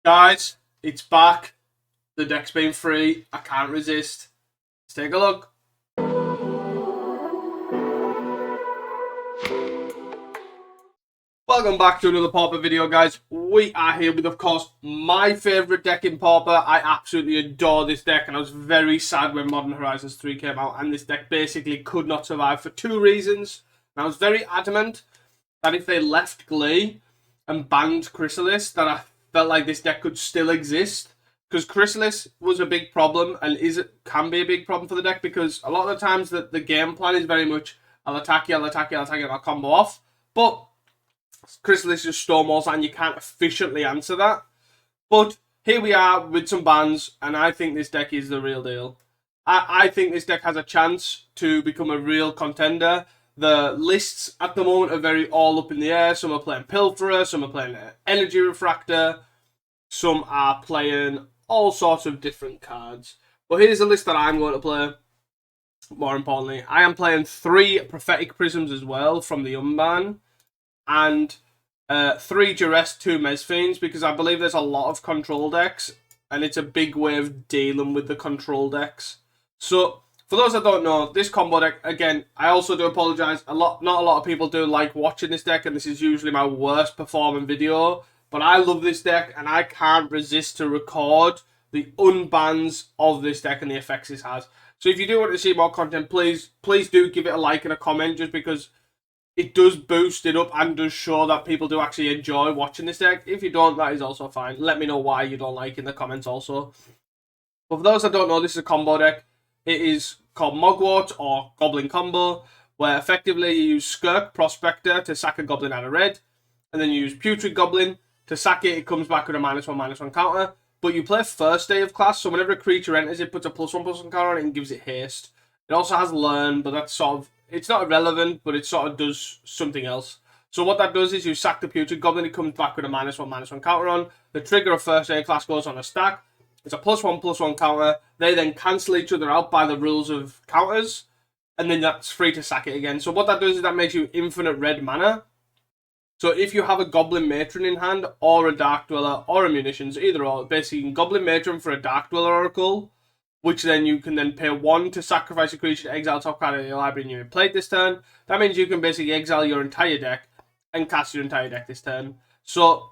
Guys, it's back. The deck's been free. I can't resist. Let's take a look. Welcome back to another Pauper video, guys. We are here with, of course, my favourite deck in Pauper. I absolutely adore this deck, and I was very sad when Modern Horizons 3 came out, and this deck basically could not survive for two reasons. And I was very adamant that if they left Glee and banned Chrysalis, that I felt like this deck could still exist. Because Chrysalis was a big problem, and can be a big problem for the deck, because a lot of the times the game plan is very much, I'll attack you, and I'll combo off. But Chrysalis just stonewalls and you can't efficiently answer that. But here we are with some bans, and I think this deck is the real deal. I think this deck has a chance to become a real contender. The lists at the moment are very all up in the air. Some are playing Pilferer, some are playing Energy Refractor, some are playing all sorts of different cards. But here's the list that I'm going to play. More importantly, I am playing 3 Prophetic Prisms as well from the Unban, and 3 Duress, 2 Mezfiends, because I believe there's a lot of control decks, and it's a big way of dealing with the control decks. So, for those that don't know, this combo deck, again, I also do apologise, not a lot of people do like watching this deck, and this is usually my worst performing video, but I love this deck, and I can't resist to record the unbans of this deck and the effects it has. So if you do want to see more content, please do give it a like and a comment, just because it does boost it up and does show that people do actually enjoy watching this deck. If you don't, that is also fine. Let me know why you don't like in the comments also. But for those that don't know, this is a combo deck. It is called Moggwarts, or Goblin Combo, where effectively you use Skirk Prospector to sack a Goblin out of red, and then you use Putrid Goblin to sack it. It comes back with a -1/-1 counter. But you play first day of class, so whenever a creature enters, it puts a +1/+1 counter on it and gives it haste. It also has Learn, but that's sort of, it's not irrelevant, but it sort of does something else. So what that does is you sack the Putrid Goblin, it comes back with a -1/-1 counter on. The trigger of first day of class goes on a stack. It's a +1/+1 counter. They then cancel each other out by the rules of counters, and then that's free to sack it again. So what that does is that makes you infinite red mana. So if you have a Goblin Matron in hand, or a Dark Dweller, or a Munitions, either or, basically you can Goblin Matron for a Dark Dweller Oracle, which then you can then pay 1 to sacrifice a creature to exile top card of your library and you played this turn. That means you can basically exile your entire deck and cast your entire deck this turn. So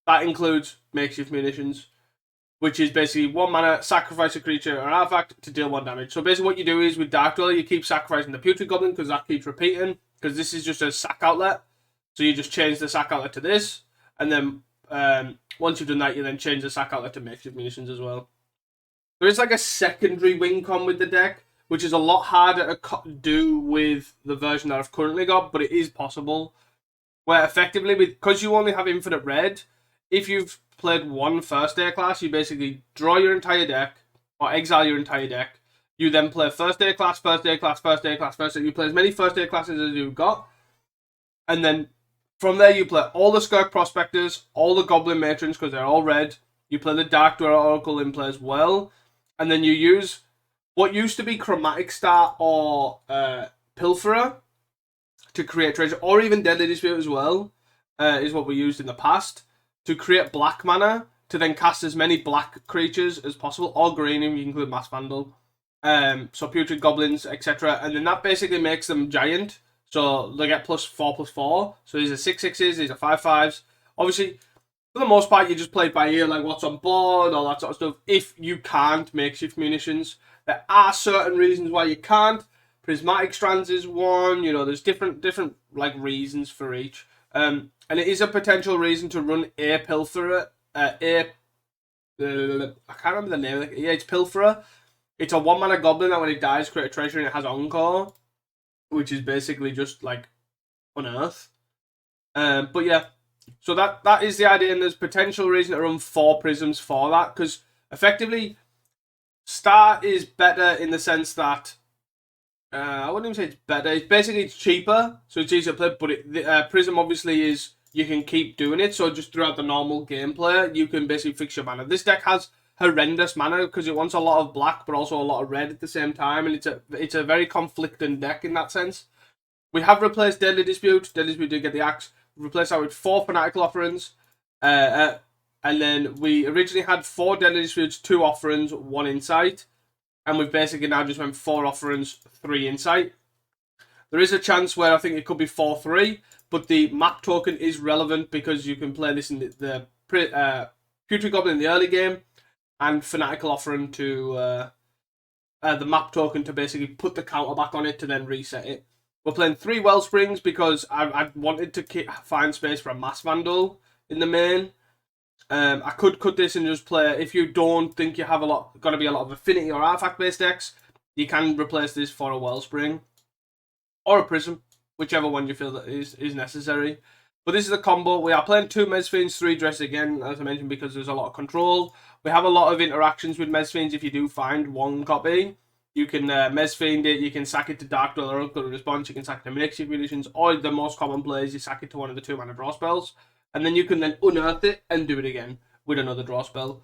that includes Makeshift Munitions, which is basically 1 mana, sacrifice a creature or an artifact to deal 1 damage. So basically what you do is with Dark Dweller, you keep sacrificing the Putrid Goblin because that keeps repeating, because this is just a sack outlet. So you just change the sack outlet to this, and then once you've done that, you then change the sack outlet to Makeshift Munitions as well. There is like a secondary win con with the deck, which is a lot harder to do with the version that I've currently got, but it is possible. Where effectively, because you only have infinite red, if you've played 1 first day class, you basically draw your entire deck, or exile your entire deck. You then play first day class, first day class, first day class, first day. You play as many first day classes as you've got, and then from there you play all the Skirk Prospectors, all the Goblin Matrons, because they're all red. You play the Dark Dweller Oracle in play as well. And then you use what used to be Chromatic Star or Pilferer to create treasure, or even Deadly Dispute as well, is what we used in the past, to create black mana, to then cast as many black creatures as possible, or green if you include Mass Vandal. So Putrid Goblins, etc. And then that basically makes them giant. So they get +4/+4. So these are 6/6s, these are 5/5s. Obviously, for the most part, you just play by ear, like what's on board, all that sort of stuff. If you can't Makeshift Munitions, there are certain reasons why you can't. Prismatic Strands is one. You know, there's different like reasons for each. And it is a potential reason to run a Pilferer. I can't remember the name of it. Yeah, it's Pilferer. It's a 1 mana goblin that when it dies, create a treasure, and it has Encore, which is basically just like Unearth. But yeah. So that is the idea, and there's potential reason to run 4 prisms for that, because effectively, Star is better in the sense that I wouldn't even say it's better. It's basically it's cheaper, so it's easier to play. But the Prism obviously is you can keep doing it. So just throughout the normal gameplay, you can basically fix your mana. This deck has horrendous mana because it wants a lot of black, but also a lot of red at the same time, and it's a very conflicting deck in that sense. We have replaced Deadly Dispute. Deadly Dispute did get the axe. Replace that with 4 Fanatical Offerings, And then we originally had 4 Deadly Disputes, 2 Offerings, 1 Insight. And we've basically now just went 4 Offerings, 3 Insight. There is a chance where I think it could be 4-3, but the map token is relevant because you can play this in the Putrid Goblin in the early game, and Fanatical Offering to the map token to basically put the counter back on it to then reset it. We're playing 3 Wellsprings because I wanted to find space for a Mass Vandal in the main. I could cut this and just play, if you don't think you have got to be a lot of affinity or artifact based decks, you can replace this for a Wellspring or a Prism, whichever one you feel that is necessary. But this is a combo. We are playing 2 Mezfiends, 3 Dress again, as I mentioned, because there's a lot of control. We have a lot of interactions with Mezfiends. If you do find 1 copy, you can Mezfiend it, you can sack it to Dark Dweller or Good Response, you can sack it to Makeshift Munitions, or the most common plays, you sack it to one of the 2 mana draw spells, and then you can then unearth it and do it again with another draw spell.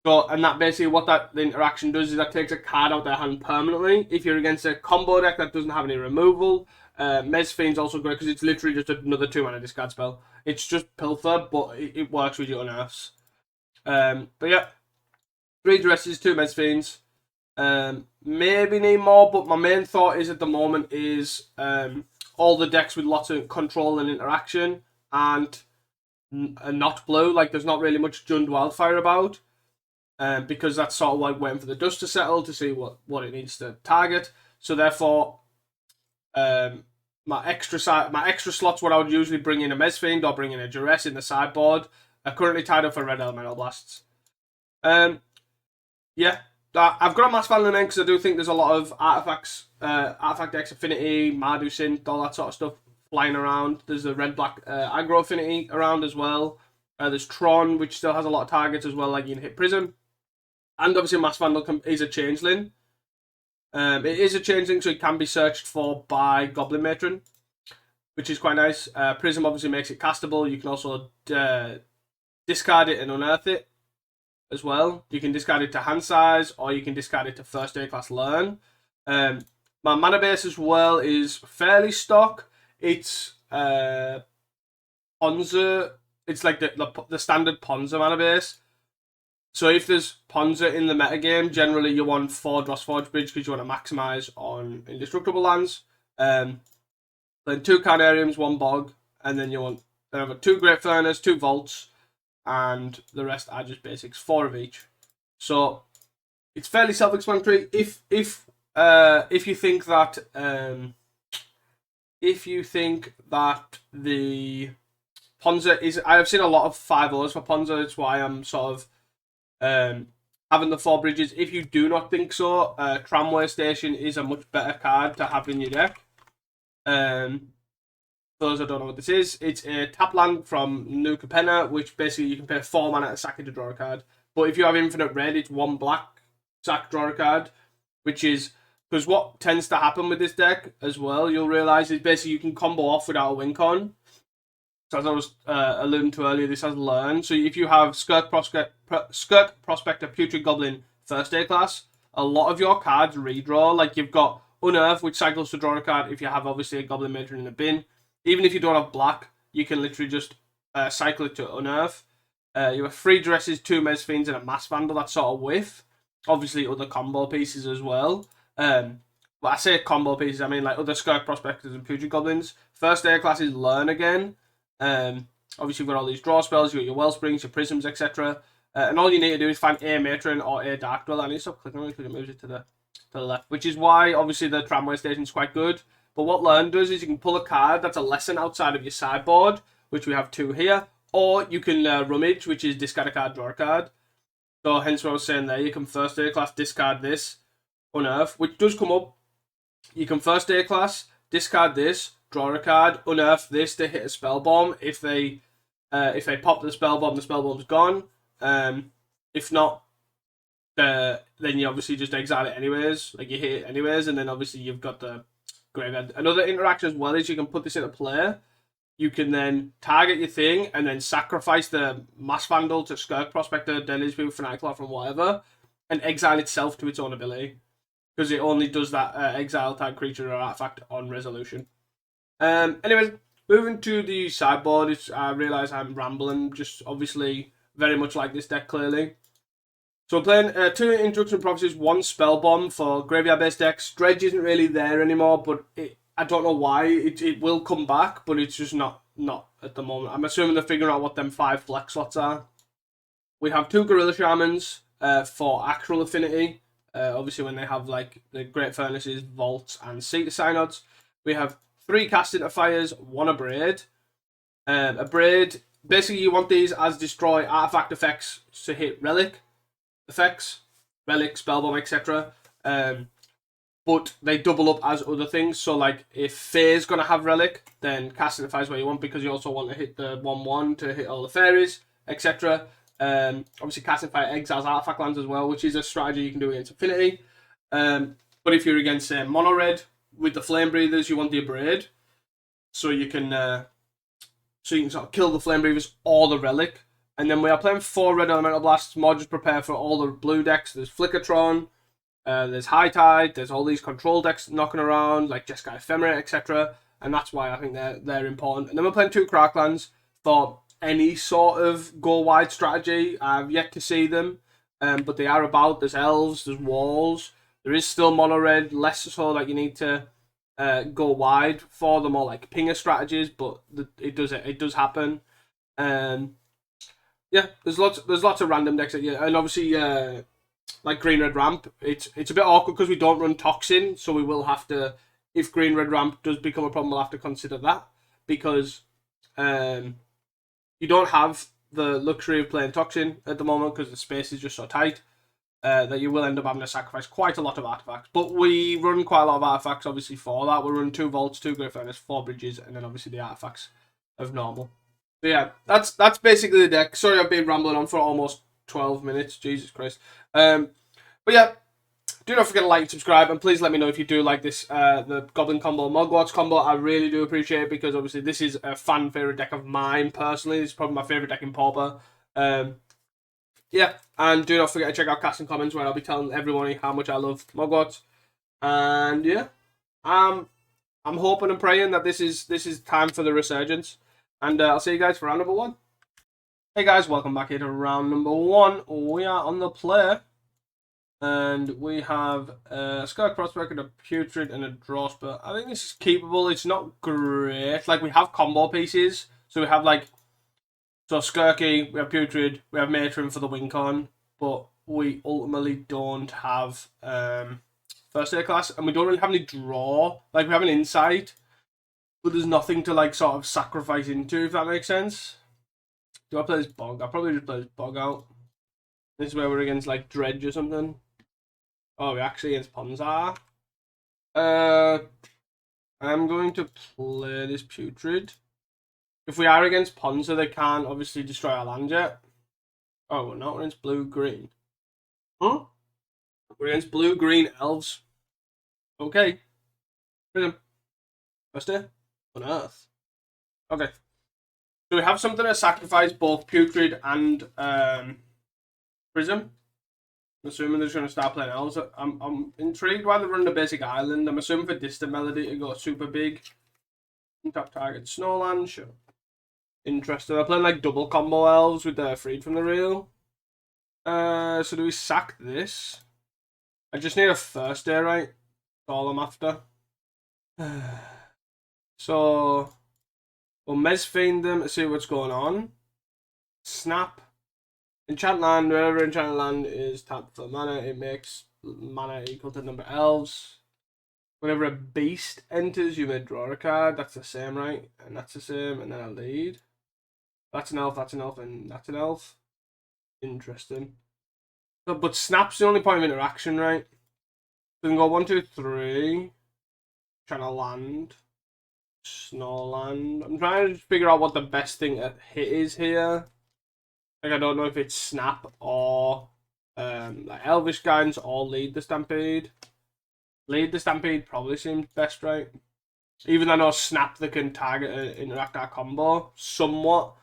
So, and that basically what the interaction does is that takes a card out their hand permanently. If you're against a combo deck that doesn't have any removal, Mezfiend's also great because it's literally just another 2 mana discard spell. It's just Pilfer, but it works with your unearths. But yeah, 3 Dresses, 2 Mezfiends. Maybe need more, but my main thought is at the moment is all the decks with lots of control and interaction and not blue. Like, there's not really much Jund Wildfire about. Because that's sort of like waiting for the dust to settle to see what it needs to target. So therefore, my extra slots, what I would usually bring in a Mezfiend or bring in a Duress in the sideboard, are currently tied up for Red Elemental Blasts. Yeah, I've got a Mass Vandal in because I do think there's a lot of artifacts, artifact decks, Affinity, Mardu Synth, all that sort of stuff flying around. There's the red-black aggro Affinity around as well. There's Tron, which still has a lot of targets as well, like you can hit Prism. And obviously Mass Vandal is a changeling. It is a changeling, so it can be searched for by Goblin Matron, which is quite nice. Prism obviously makes it castable. You can also discard it and unearth it as well. You can discard it to hand size, or you can discard it to first A class learn. My mana base as well is fairly stock. It's Ponza. It's like the standard Ponza mana base. So if there's Ponza in the metagame, generally you want 4 Dross Forge Bridge because you want to maximise on indestructible lands. Then 2 Carnariums, 1 Bog, and then you want 2 Great Furnace, 2 Vaults, and the rest are just basics, 4 of each. So it's fairly self-explanatory. If you think that the Ponza is, I have seen a lot of 5-0s for Ponza. That's why I'm sort of having the 4 bridges. If you do not think so, Tramway Station is a much better card to have in your deck. Those that don't know what this is, it's a tap land from New Capenna, which basically you can pay 4 mana to sack it to draw a card. But if you have infinite red, it's 1 black, sack, draw a card, which is, because what tends to happen with this deck as well, you'll realise, is basically you can combo off without a win con. So as I was alluding to earlier, this has learn. So if you have Skirk Prospector, Putrid Goblin, first A class, a lot of your cards redraw. Like you've got Unearth, which cycles to draw a card if you have obviously a Goblin Matron in the bin. Even if you don't have black, you can literally just cycle it to Unearth. You have 3 Dresses, 2 Mezfiends, and a Mass Vandal. That's sort of with. Obviously other combo pieces as well. But I say combo pieces, I mean like other Skirk Prospectors and Putrid Goblins. First A class is Learn again. Obviously you've got all these draw spells, you've got your Wellsprings, your Prisms, etc. And all you need to do is find a Matron or a Dark Dweller. I need to stop clicking on it because it moves it to the left. Which is why obviously the Tramway Station is quite good. But what Learn does is you can pull a card that's a lesson outside of your sideboard, which we have 2 here. Or you can Rummage, which is discard a card, draw a card. So hence what I was saying there, you can first A class discard this, Unearth, which does come up. You can first A class discard this, draw a card, unearth this to hit a spell bomb. If they pop the spell bomb's gone. If not, then you obviously just exile it anyways. Like you hit it anyways, and then obviously you've got the graveyard. Another interaction as well is you can put this into play. You can then target your thing and then sacrifice the Mass Vandal to Skirk Prospector, Deadly Dispute, Fanatical Offering, whatever, and exile itself to its own ability. Because it only does that exile type creature or artifact on resolution. Anyways, moving to the sideboard, I realise I'm rambling. Just obviously, very much like this deck, clearly. So we're playing 2 Introduction Prophecies, 1 Spell Bomb for graveyard-based decks. Dredge isn't really there anymore, but I don't know why. It will come back, but it's just not at the moment. I'm assuming they're figuring out what them 5 flex slots are. We have 2 Gorilla Shamans for actual affinity. Obviously, when they have like the Great Furnaces, Vaults, and Seat of Synods. We have 3 Cast into Fires, 1 Abrade. Abrade, basically you want these as destroy artifact effects to hit relic effects, relic, spellbomb, etc. But they double up as other things. So like if Fae's gonna have relic, then Cast into Fire is where you want, because you also want to hit the 1/1 to hit all the fairies, etc. Obviously, Cast into Fire exiles artifact lands as well, which is a strategy you can do against Affinity. But if you're against, say, Mono Red with the Flame Breathers, you want the Abrade, so you can sort of kill the Flame Breathers or the Relic. And then we are playing 4 Red Elemental Blasts. More just prepare for all the blue decks. There's Flickertron, there's High Tide, there's all these control decks knocking around, like Jeskai Ephemerate, etc. And that's why I think they're important. And then we're playing 2 Cracklands for any sort of go wide strategy. I've yet to see them, but they are about. There's elves, there's walls. There is still mono red, less so like you need to go wide for the more like pinger strategies, but it does happen. Yeah, there's lots of random decks that and obviously like green red ramp. It's a bit awkward because we don't run toxin, so we will have to, if green red ramp does become a problem, we'll have to consider that, because you don't have the luxury of playing Toxin at the moment because the space is just so tight that you will end up having to sacrifice quite a lot of artifacts. But we run quite a lot of artifacts, obviously, for that. We run 2 Vaults, 2 Great Furnace, 4 Bridges, and then obviously the artifacts of normal. So yeah, that's basically the deck. Sorry I've been rambling on for almost 12 minutes. Jesus Christ. But yeah, do not forget to like and subscribe, and please let me know if you do like this, the Goblin combo, Moggwarts combo. I really do appreciate it, because obviously this is a fan favourite deck of mine, personally. This is probably my favourite deck in Pauper. Yeah, and do not forget to check out Cast and Comments, where I'll be telling everyone how much I love Moggwarts. And yeah, I'm hoping and praying that this is time for the resurgence. And I'll see you guys for round number 1. Hey guys, welcome back here to round number 1. We are on the play. And we have a Skirk Prospect and a Putrid and a Drawspur. I think this is keepable. It's not great. Like, we have combo pieces. So we have, like, so Skirky, we have Putrid, we have Matron for the Wincon. But we ultimately don't have First Aid class. And we don't really have any draw. Like, we have an Insight. But there's nothing to, like, sort of sacrifice into, if that makes sense. Do I play this Bog? I'll probably just play this Bog out. This is where we're against, like, Dredge or something. Oh, we're actually against Ponzar. I'm going to play this Putrid. If we are against Ponza, they can't obviously destroy our land yet. Oh, we're not. We're against blue-green. Huh? We're against blue-green elves. Okay. Prism. First day? On Earth. Okay. So we have something to sacrifice both Putrid and Prism. I'm assuming they're just going to start playing elves. I'm intrigued why they run the basic island. I'm assuming for Distant Melody to go super big. Top target Snowland, sure. Interesting. They're playing like double combo elves with their Freed from the Real. So do we sack this? I just need a first day, right? That's all I'm after. So we'll Mesfiend them to see what's going on. Snap. Enchant land, wherever enchanted land is tapped for mana, it makes mana equal to the number of elves. Whenever a beast enters, you may draw a card. That's the same, right? And that's the same, and then a lead. That's an elf, and that's an elf. Interesting. But snap's the only point of interaction, right? So we can go 1, 2, 3. Trying to land. Snowland. I'm trying to figure out what the best thing to hit is here. Like, I don't know if it's Snap or like Elvish Guidance or Lead the Stampede. Lead the Stampede probably seems best, right? Even though I know Snap they can target interact our combo somewhat.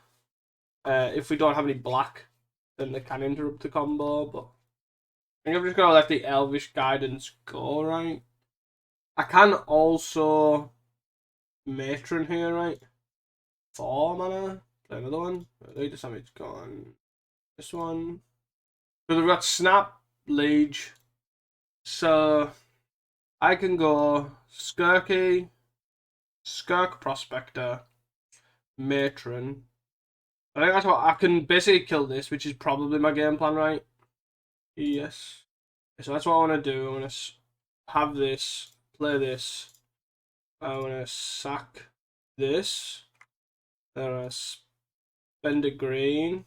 If we don't have any black, then they can interrupt the combo, but I think I'm just gonna let the Elvish Guidance go, right? I can also Matron here, right? 4 mana. Play another one. Lead the Stampede gone. This one. So we've got Snap, Liege. So I can go Skirky, Skirk Prospector, Matron. I think that's what I can basically kill this, which is probably my game plan, right? Yes. So that's what I want to do. I want to have this, play this. I want to sack this. I want to spend a green.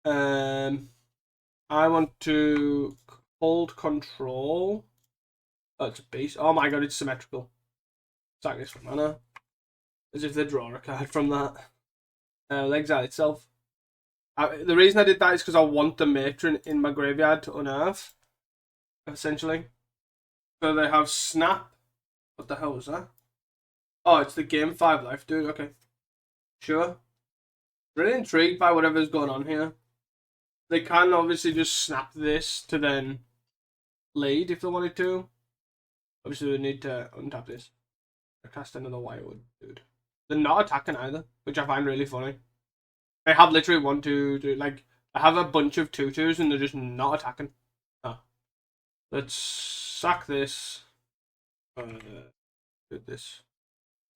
I want to hold control. Oh, it's a beast. Oh my god, it's symmetrical. Sack this for mana. As if they draw a card from that. Exile itself. The reason I did that is because I want the Matron in my graveyard to unearth. Essentially. So they have Snap. What the hell was that? Oh, it's the game 5 life, dude. Okay. Sure. Really intrigued by whatever's going on here. They can obviously just snap this to then lead if they wanted to. Obviously, we need to untap this. I cast another Wirewood, dude. They're not attacking either, which I find really funny. They have literally 1, 2, 3. Like, I have a bunch of 2/2s and they're just not attacking. Oh. Let's sack this. Do this.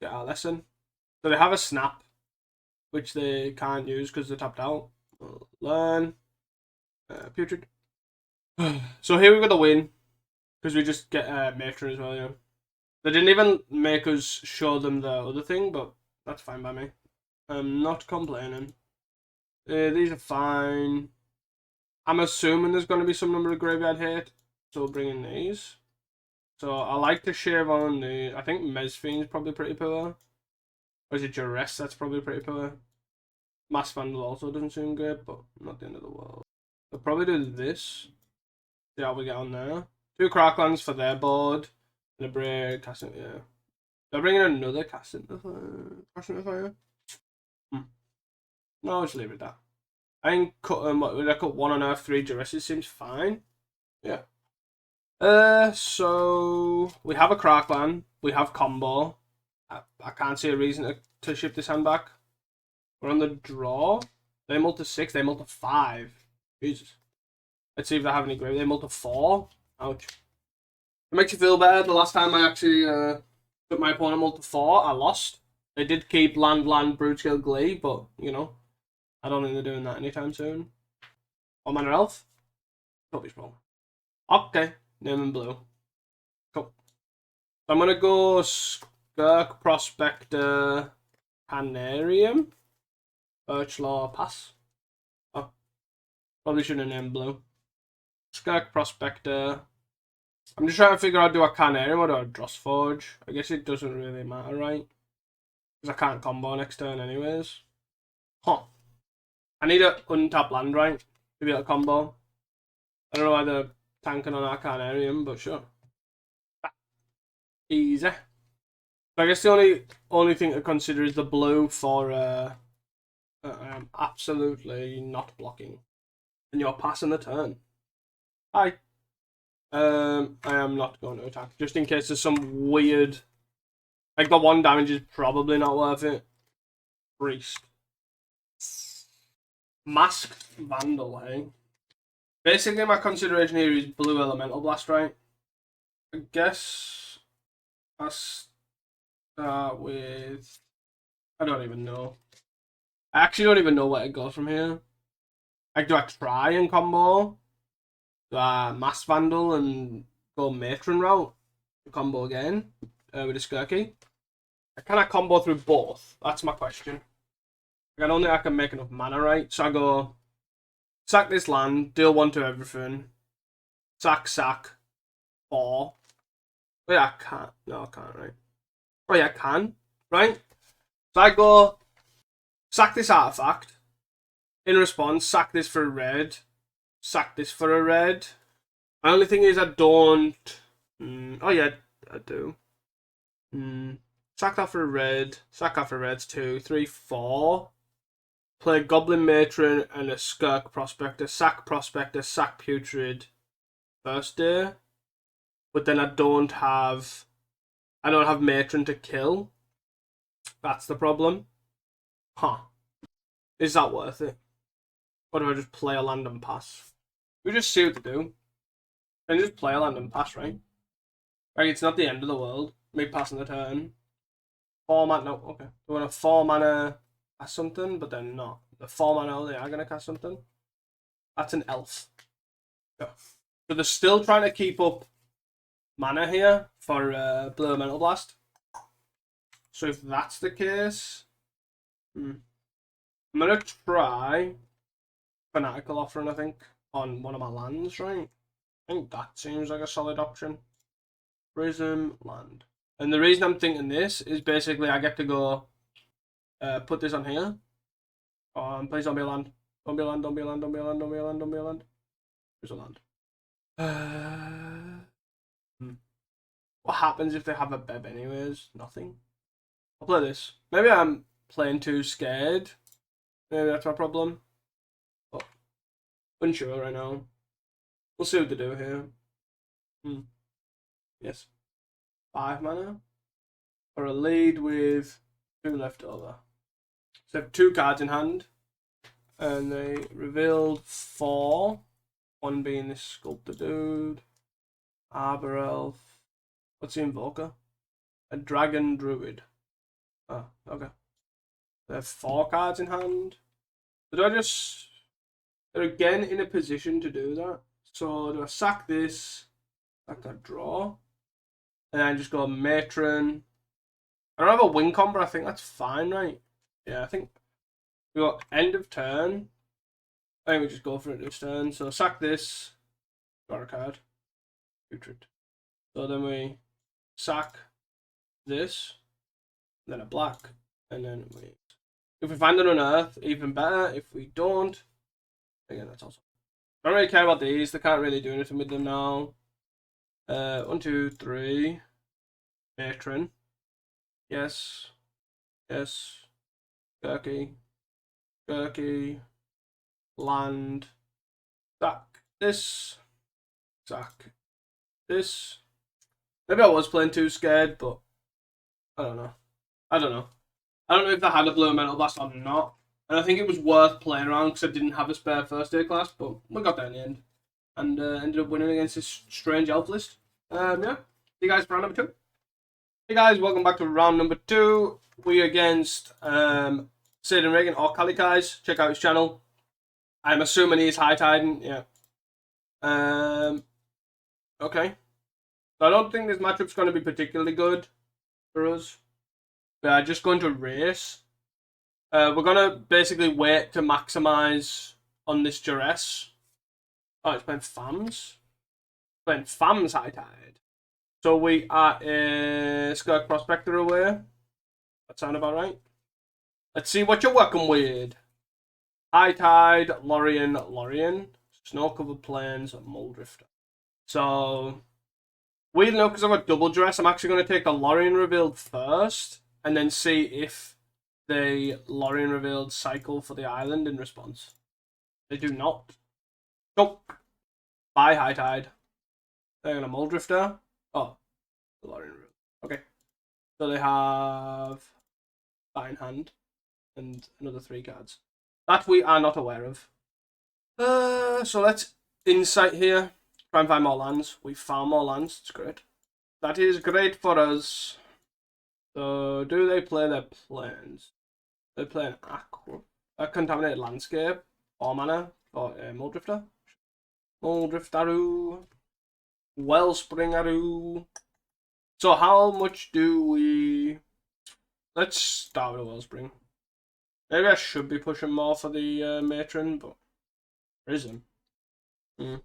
Get our lesson. So they have a snap, which they can't use because they're tapped out. We'll learn. Putrid. So here we've got the win. Because we just get Matron as well, yeah. They didn't even make us show them the other thing, but that's fine by me. I'm not complaining. These are fine. I'm assuming there's going to be some number of graveyard hate, so we'll bring in these. So I like to shave on the... I think Mesfiend's probably pretty poor. Or is it Duress? That's probably pretty poor. Mass Vandal also doesn't seem good, but not the end of the world. I'll probably do this. See how we get on there. 2 Cracklands for their board. And a break, casting, yeah. They're bringing another casting fire. No, I'll just leave it at that. I think cut would I cut 1 on Earth, 3 Duresses seems fine. Yeah. So we have a Crackland, we have combo. I can't see a reason to ship this hand back. We're on the draw. They multi 6, they multi 5. Jesus. Let's see if they have any grave. They multi 4. Ouch. It makes you feel better. The last time I actually took my opponent multi 4, I lost. They did keep land, Brutescale Glee, but, you know, I don't think they're doing that anytime soon. What mana elf? Don't be small. Okay, name in blue. Cool. So I'm going to go Skirk, Prospector, Canarium, Birchlaw, pass. Oh, probably shouldn't have named blue. Skirk, Prospector. I'm just trying to figure out, do I Canarium or do I Drossforge? I guess it doesn't really matter, right? Because I can't combo next turn anyways. Huh. I need an untap land, right? To be able to combo. I don't know why they're tanking on our Canarium, but sure. Easy. So I guess the only thing to consider is the blue for I am absolutely not blocking. And you're passing the turn. Hi. I am not going to attack. Just in case there's some weird... Like, the 1 damage is probably not worth it. Priest. Masked Vandal, hey? Basically, my consideration here is blue Elemental Blast, right? I guess I start with... I don't even know. I actually don't even know where to go from here. Like, do I try and combo? Do I Mass Vandal and go Matron route? Combo again with a Skirky? Can I combo through both? That's my question. I don't think I can make enough mana, right? So I go sack this land, deal 1 to everything. Sack, 4. Oh yeah, I can't. No, I can't, right? Oh yeah, I can, right? So I go sack this artifact. In response, sack this for a red. Sack this for a red. My only thing is I don't... oh yeah, I do. Sack that for a red. Sack that for reds. 2, 3, 4. Play Goblin Matron and a Skirk Prospector. Sack Prospector, sack Putrid. First day. But then I don't have Matron to kill. That's the problem. Huh. Is that worth it? Or do I just play a land and pass? We just see what to do. And just play a land and pass, right? Like, it's not the end of the world. Me passing the turn. 4 mana, no, okay. We want a 4 mana cast something, but they're not. The 4 mana, they are going to cast something. That's an elf. Yeah. So they're still trying to keep up mana here for Blue Mental Blast. So if that's the case, I'm going to try Fanatical Offering, I think, on one of my lands, right? I think that seems like a solid option. Prism, land. And the reason I'm thinking this is basically I get to go put this on here. Please don't be a land. Don't be a land, don't be a land, don't be a land, don't be a land, don't be a land. There's a land. What happens if they have a Beb anyways? Nothing. I'll play this. Maybe I'm playing too scared. Maybe that's my problem. But unsure right now. We'll see what to do here. Yes. 5 mana. For a lead with 2 left over. So I have 2 cards in hand. And they revealed 4. One being this Sculptor dude. Arbor Elf. What's the Invoker? A Dragon Druid. Oh, okay. They have 4 cards in hand. So do I just... They're again in a position to do that. So do I sack this? I can draw. And then just go Matron. I don't have a win combo, I think that's fine, right? Yeah, I think we got end of turn. I think we just go for it this turn. So sack this. Draw a card. Putrid. So then we sack this. Then a black. And then we... If we find an unearth, even better. If we don't, again, that's awesome. I don't really care about these. They can't really do anything with them now. 1, 2, 3. Matron. Yes. Yes. Gurky. Gurky. Land. Sack this. Sack this. Maybe I was playing too scared, but I don't know. I don't know if I had a Blue Mental Blast or not. And I think it was worth playing around because I didn't have a spare first aid class, but we got there in the end. And ended up winning against this strange elf list. Yeah. See you guys for round number 2. Hey guys, welcome back to round number 2. We're against Satan Reagan or Kalikai's. Check out his channel. I'm assuming he's high tiding, yeah. Okay. So I don't think this matchup's going to be particularly good for us. We're just going to race. We're going to basically wait to maximize on this duress. Oh, it's playing FAMs. Playing FAMs high tide. So we are a Skirk Prospector away. That sound about right? Let's see what you're working with. High Tide, Lorien. Snow Covered Plains, Muldrifter. So, weird enough, because I've got double dress, I'm actually going to take the Lorien revealed first, and then see if the Lorien revealed cycle for the island in response. They do not. Nope. Bye, High Tide. They're going to Muldrifter. Oh, the Lorien revealed. Okay. So they have that in hand, and another 3 cards. That we are not aware of. So let's insight here. Try and find more lands. We found more lands. It's great. That is great for us. So do they play their plans? They play an aqua, a contaminated landscape, 4 mana for Muldrifter. Muldriftaroo. Wellspringaroo. So how much do we... Let's start with a Wellspring. Maybe I should be pushing more for the Matron, but Prism. I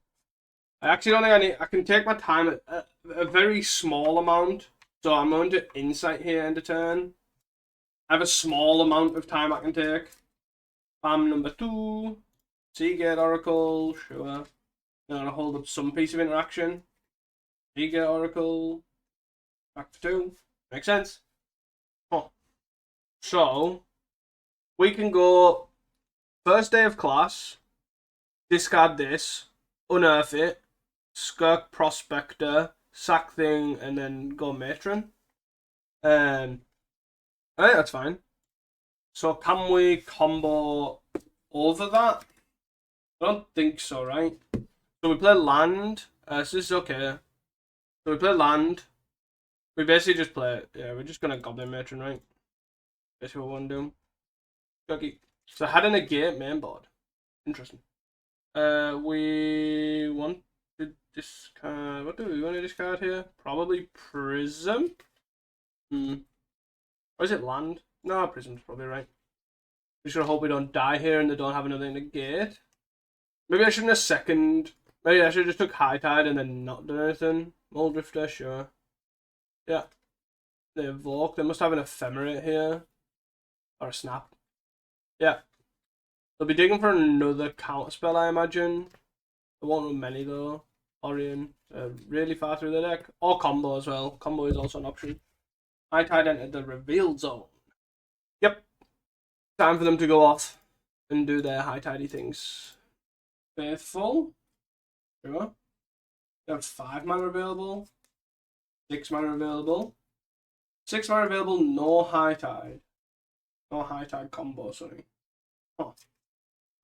actually don't think I need... I can take my time at a very small amount. So I'm going to insight here end of turn. I have a small amount of time I can take. Bam, number 2. Seagate Oracle, sure. I'm going to hold up some piece of interaction. Seagate Oracle. Back to 2. Makes sense. Oh. So, we can go first day of class, discard this, unearth it, Skirk Prospector, sack thing, and then go Matron. I think that's fine. So can we combo over that? I don't think so, right? So we play land. So this is okay. So we play land. We basically just play. Yeah, we're just gonna Goblin Matron, right? That's what we want to do. Okay. So I had a negate main board. Interesting. We want to discard. What do we want to discard here? Probably Prism. Or is it land? No, Prism's probably right. We should hope we don't die here and they don't have another negate. Maybe I shouldn't have second. Maybe I should have just took High Tide and then not done anything. Moldrifter, sure. Yeah. They evoke. They must have an ephemerate here. Or a snap. Yeah. They'll be digging for another counterspell, I imagine. There won't be many though. Orion. Really far through the deck. Or combo as well. Combo is also an option. High Tide entered the reveal zone. Yep. Time for them to go off and do their high tidy things. Faithful. Sure. They have 5 mana available. 6 mana available. 6 mana available, no high tide. No high tide combo, sorry.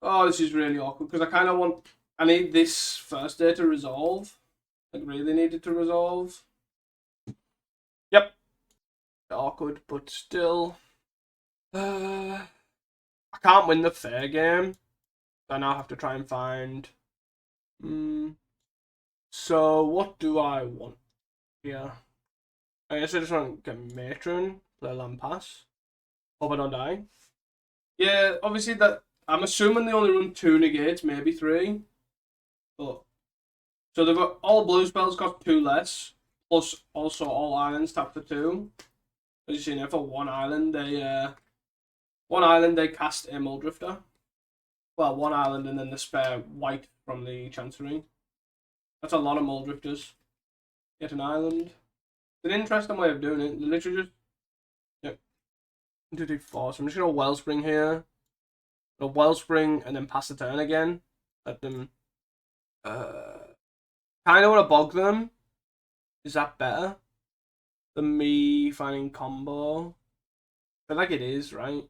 Oh, this is really awkward because I kind of want. I need this first day to resolve. Like, really needed to resolve. Yep. Awkward, but still. I can't win the fair game. I now have to try and find. So what do I want? Yeah. I guess I just want to get Matron, play land pass. Hope I don't die. Yeah, obviously that. I'm assuming they only run 2 negates, maybe 3. But so they've got all blue spells cost 2 less, plus also all islands tap for 2. As you see now, for one island they cast a Muldrifter. Well, one island and then the spare white from the Chancery. That's a lot of Muldrifters. Get an island. It's an interesting way of doing it. Literally just 1, 2, 3, 4. So I'm just gonna Wellspring here. A Wellspring and then pass the turn again. Let them kind of want to bog them. Is that better than me finding combo? I feel like it is, right?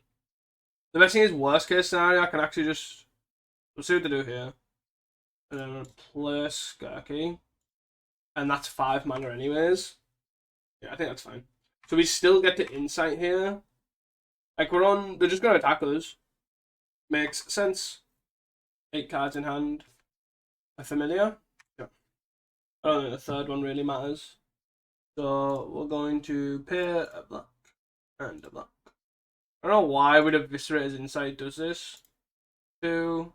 The best thing is, worst case scenario, I can actually just. We'll see what they do here. And then play Skirky. And that's 5 mana anyways. Yeah, I think that's fine. So we still get to insight here. Like, we're on. They're just going to attack us. Makes sense. 8 cards in hand. A familiar. Yeah. I don't think the third one really matters. So we're going to pay a black and a black. I don't know why would Eviscerator's Insight does this. 2.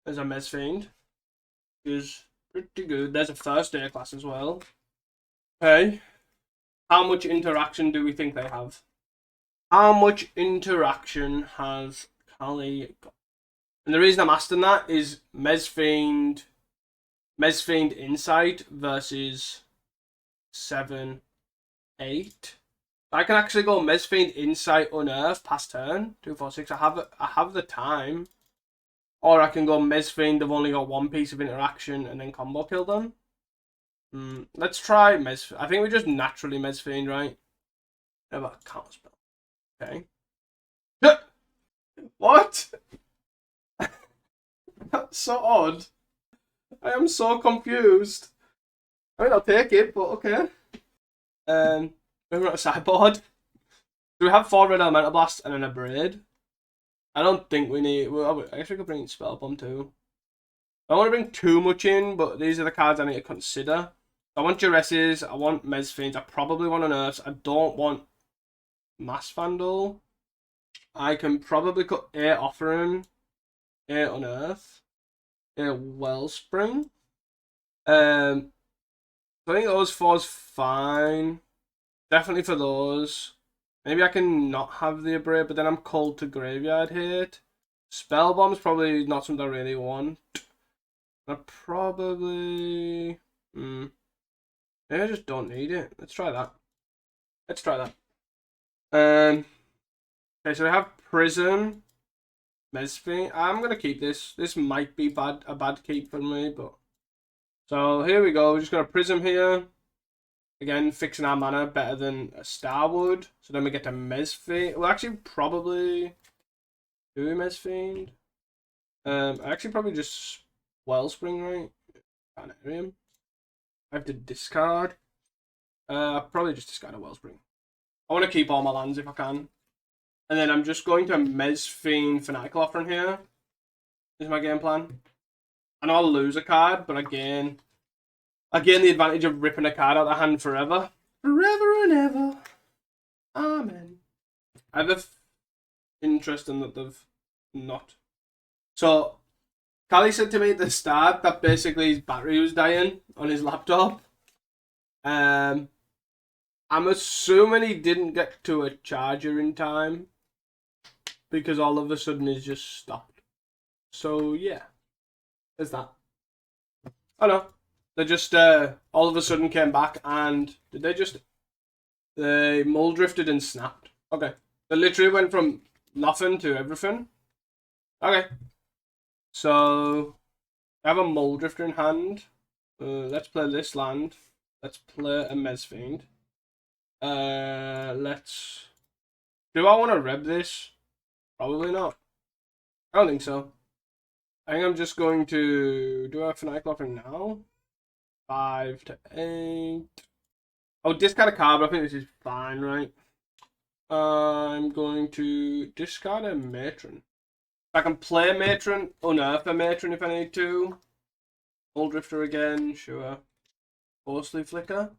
There's a Mezfiend. Is pretty good. There's a first day class as well. Okay. How much interaction do we think they have? How much interaction has Callie got? And the reason I'm asking that is Mezfiend Insight versus 7, 8. I can actually go Mezfiend Insight Unearth past turn. 2, 4, 6. I have the time. Or I can go Mezfiend, they've only got 1 piece of interaction and then combo kill them. Let's try Mezfiend. I think we just naturally Mezfiend, right? How about counterspell? Okay. What? That's so odd. I am so confused. I mean, I'll take it, but okay. We're at a sideboard. Do we have 4 red elemental blast and then a braid? I don't think we need. Well, I guess we could bring spell bomb too. I don't want to bring too much in, but these are the cards I need to consider. I want Juresses. I want Mezfiends. I probably want Unearths. I don't want Mass Vandal. I can probably cut 8 Offering, 8 Unearth, 8 Wellspring. I think those 4's fine. Definitely for those. Maybe I can not have the Abrade, but then I'm cold to Graveyard Hate. Spell Bomb's probably not something I really want. I probably. Maybe I just don't need it. Let's try that. Okay, so we have Prism, Mezfiend. I'm gonna keep this. This might be a bad keep for me, but. So here we go. We're just gonna Prism here. Again, fixing our mana better than a Starwood. So then we get to Mezfiend. We'll actually probably do Mezfiend. I actually probably just Wellspring, right? Planetarium. I have to discard. Probably just discard a Wellspring. I want to keep all my lands if I can. And then I'm just going to Mezfiend Fanatical Offering here. Is my game plan. I know I'll lose a card, but again, the advantage of ripping a card out of the hand forever. Forever and ever. Amen. I have a interesting that they've not. So, Callie said to me at the start that basically his battery was dying on his laptop. I'm assuming he didn't get to a charger in time because all of a sudden he's just stopped. So yeah, there's that. Oh no, they just all of a sudden came back and they mull drifted and snapped. Okay, they literally went from nothing to everything. Okay, so I have a mull drifter in hand. Let's play this land. Let's play a Mezfiend. Do I want to reb this? Probably not. I don't think so. I think I'm just going to do a Fanatical Offering now. 5 to 8. Oh, discard a card, but I think this is fine, right? I'm going to discard a Matron. I can play a Matron, unearth a Matron if I need to. Old Drifter again, sure. Ghostly Flicker.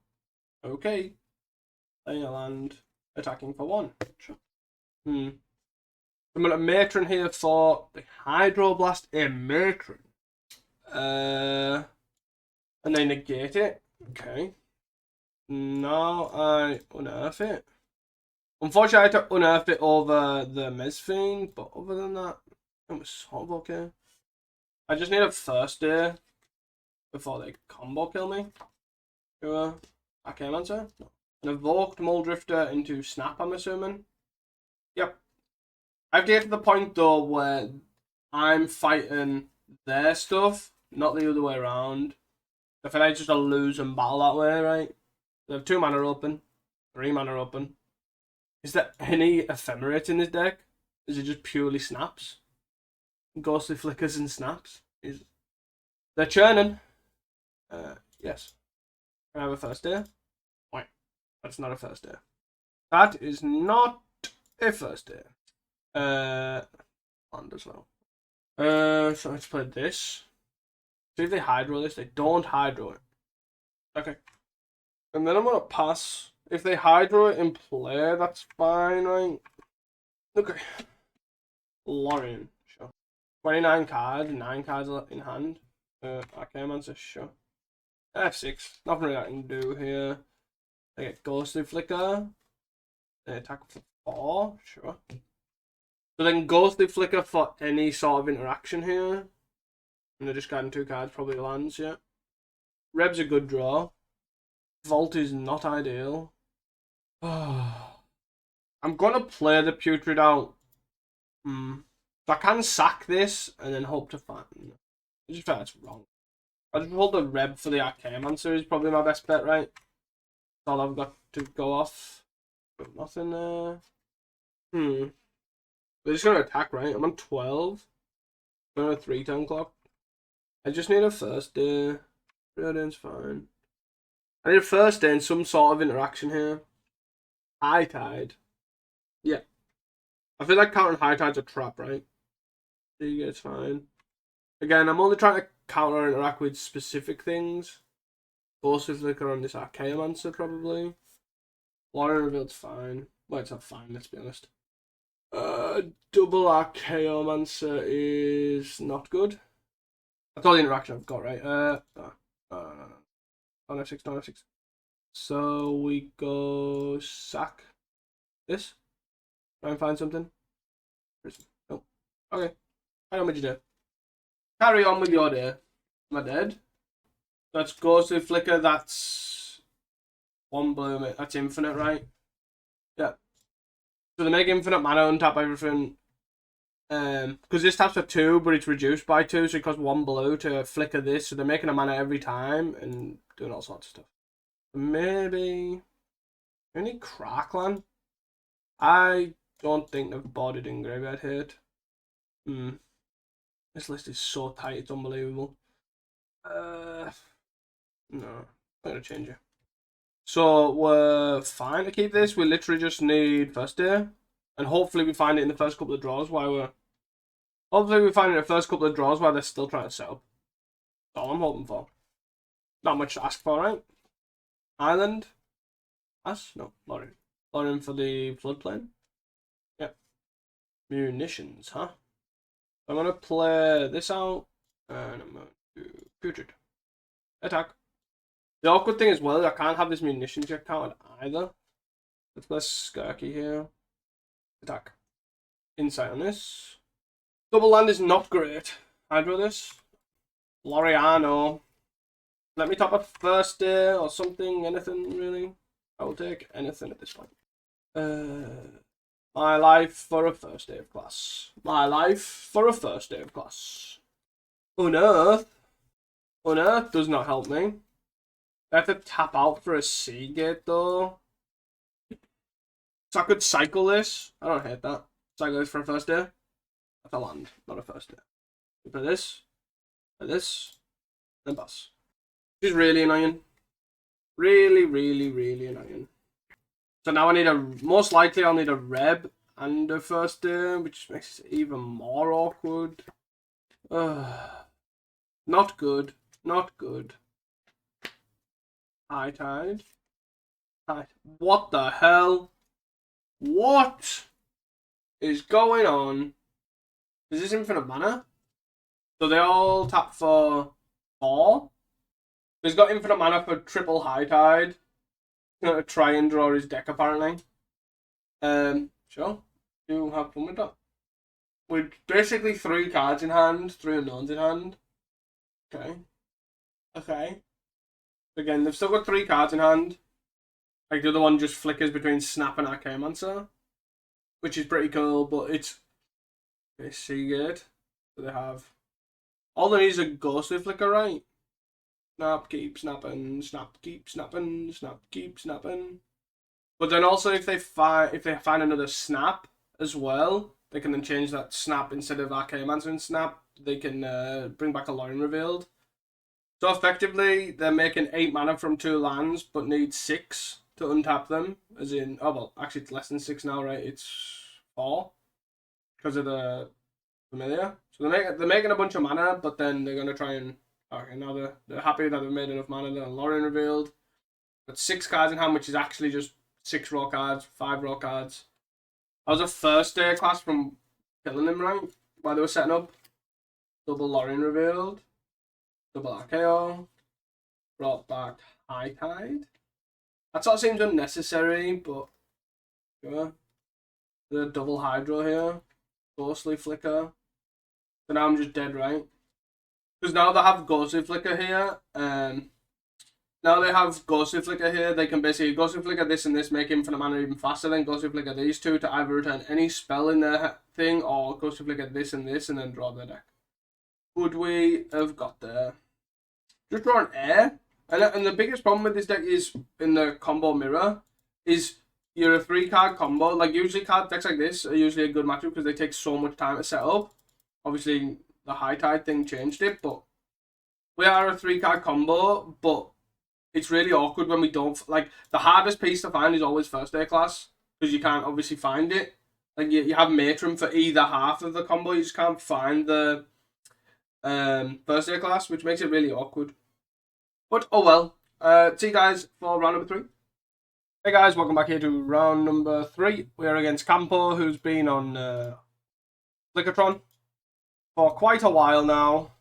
Okay. Playing a land, attacking for 1. Sure. I'm going to Matron here for the Hydroblast a Matron. And they negate it. Okay. Now I unearth it. Unfortunately, I had to unearth it over the Mezfiend, but other than that, it was sort of okay. I just need a first day before they combo kill me. Sure. I can't answer. No. An evoked Mull Drifter into Snap, I'm assuming. Yep. I've get to the point though where I'm fighting their stuff, not the other way around. I feel like just a lose and battle that way, right? They have 2 mana open, 3 mana open. Is there any Ephemerate in this deck? Is it just purely snaps? Ghostly Flickers and snaps? They're churning. Yes. Can I have a first day? Wait, that's not a first day. That is not a first day. Land as well. So let's play this. See if they hydro this. They don't hydro it. Okay. And then I'm gonna pass. If they hydro it in play, that's fine, right? Okay. Lorien, sure. 29 cards, 9 cards in hand. Archaeomancer, sure. F6. Nothing really I can do here. I get Ghostly Flicker. They attack for 4, sure. So then Ghostly Flicker for any sort of interaction here. And they're discarding 2 cards, probably lands, yeah. Reb's a good draw. Vault is not ideal. I'm gonna play the Putrid out. So I can sack this and then hope to find. I just think that's wrong. I just hold the Reb for the Archaeomancer is probably my best bet, right? That's all I've got to go off. But nothing there. They're just gonna attack, right? I'm on 12. I'm on a 3-turn clock. I just need a first day. 3 days fine. I need a first day and some sort of interaction here. High Tide. Yeah. I feel like countering High Tide's a trap, right? It's fine. Again, I'm only trying to counter or interact with specific things. Ghostly Flicker on this Archaeomancer, probably. Water Revealed's fine. Well, it's not fine, let's be honest. Double Archaeomancer is not good. That's all the interaction I've got, right? No. On F6, on F6. So we go sack this. Try and find something. Nope. Okay. I know what you do. Carry on with your day. Am I dead? That's Ghostly Flicker, that's 1 bloom. That's infinite, right? Yeah. So they make infinite mana, untap everything. Because this taps for 2, but it's reduced by 2, so it costs 1 blue to flicker this. So they're making a mana every time and doing all sorts of stuff. Maybe any Crackland? I don't think they've boarded in Graveyard Hate. This list is so tight, it's unbelievable. No, I'm gonna change it. So we're fine to keep this. We literally just need first day, and hopefully we find it in the first couple of draws while we're. Hopefully we find it in the first couple of draws while they're still trying to set up. That's all I'm hoping for. Not much to ask for, right? Island. Us? No, Lorien. Lorien for the floodplain. Yep. Munitions, huh? I'm gonna play this out, and I'm going to putrid. Attack. The awkward thing as well is I can't have this munitions check counted either. Let's play Skirky here. Attack. Insight on this. Double land is not great. Hydro this. Loriano. Let me top a first day or something. Anything really. I will take anything at this point. My life for a first day of class. My life for a first day of class. Unearth. Unearth does not help me. I have to tap out for a Seagate though. So I could cycle this. I don't hate that. Cycle this for a first day. That's a land, not a first day. Play this, then pass. Which is really annoying. Really, really, really annoying. So now I need a, most likely I'll need a Reb and a first day, which makes it even more awkward. Not good. Not good. High tide. What the hell? What is going on? Is this infinite mana? So they all tap for 4. He's got infinite mana for triple high tide. He's gonna try and draw his deck apparently. Sure. You have fun with that. With basically 3 cards in hand, 3 unknowns in hand. Okay. Okay. Again, they've still got 3 cards in hand. Like the other one just flickers between Snap and Archaeomancer, which is pretty cool, but it's Seagate. So they have all they need is a ghostly flicker, right? Snap, keep snapping, snap, keep snapping, snap, keep snapping. But then also if they find another snap as well, they can then change that snap instead of Archaeomancer and snap. They can bring back a Lorien Revealed. So effectively, they're making 8 mana from 2 lands, but need 6 to untap them. As in, oh well, actually it's less than 6 now, right? It's 4 because of the familiar. So they're making a bunch of mana, but then they're gonna try and okay, now they're happy that they've made enough mana. They're Lorien Revealed. Got 6 cards in hand, which is actually just 6 raw cards, 5 raw cards. I was a first day class from killing them, right? While they were setting up. Double Lorien Revealed. Double Archaeo. Brought back High Tide. That sort of seems unnecessary, but sure. The double Hydro here. Ghostly Flicker. So now I'm just dead, right? Because now they have Ghostly Flicker here. Now they have Ghostly Flicker here. They can basically Ghostly Flicker this and this, make infinite mana even faster. Then Ghostly Flicker these 2 to either return any spell in their thing, or Ghostly Flicker this and this, and then draw their deck. Would we have got there? Just draw an air. And the biggest problem with this deck is in the combo mirror is you're a 3-card combo. Like usually card decks like this are usually a good matchup because they take so much time to set up. Obviously the High Tide thing changed it, but we are a 3-card combo, but it's really awkward when we don't, like the hardest piece to find is always first day class because you can't obviously find it. Like you have Matron for either half of the combo, you just can't find the first day class, which makes it really awkward. But oh well. See you guys for round number 3. Hey guys, welcome back here to round number 3. We are against Campo, who's been on Flickertron for quite a while now.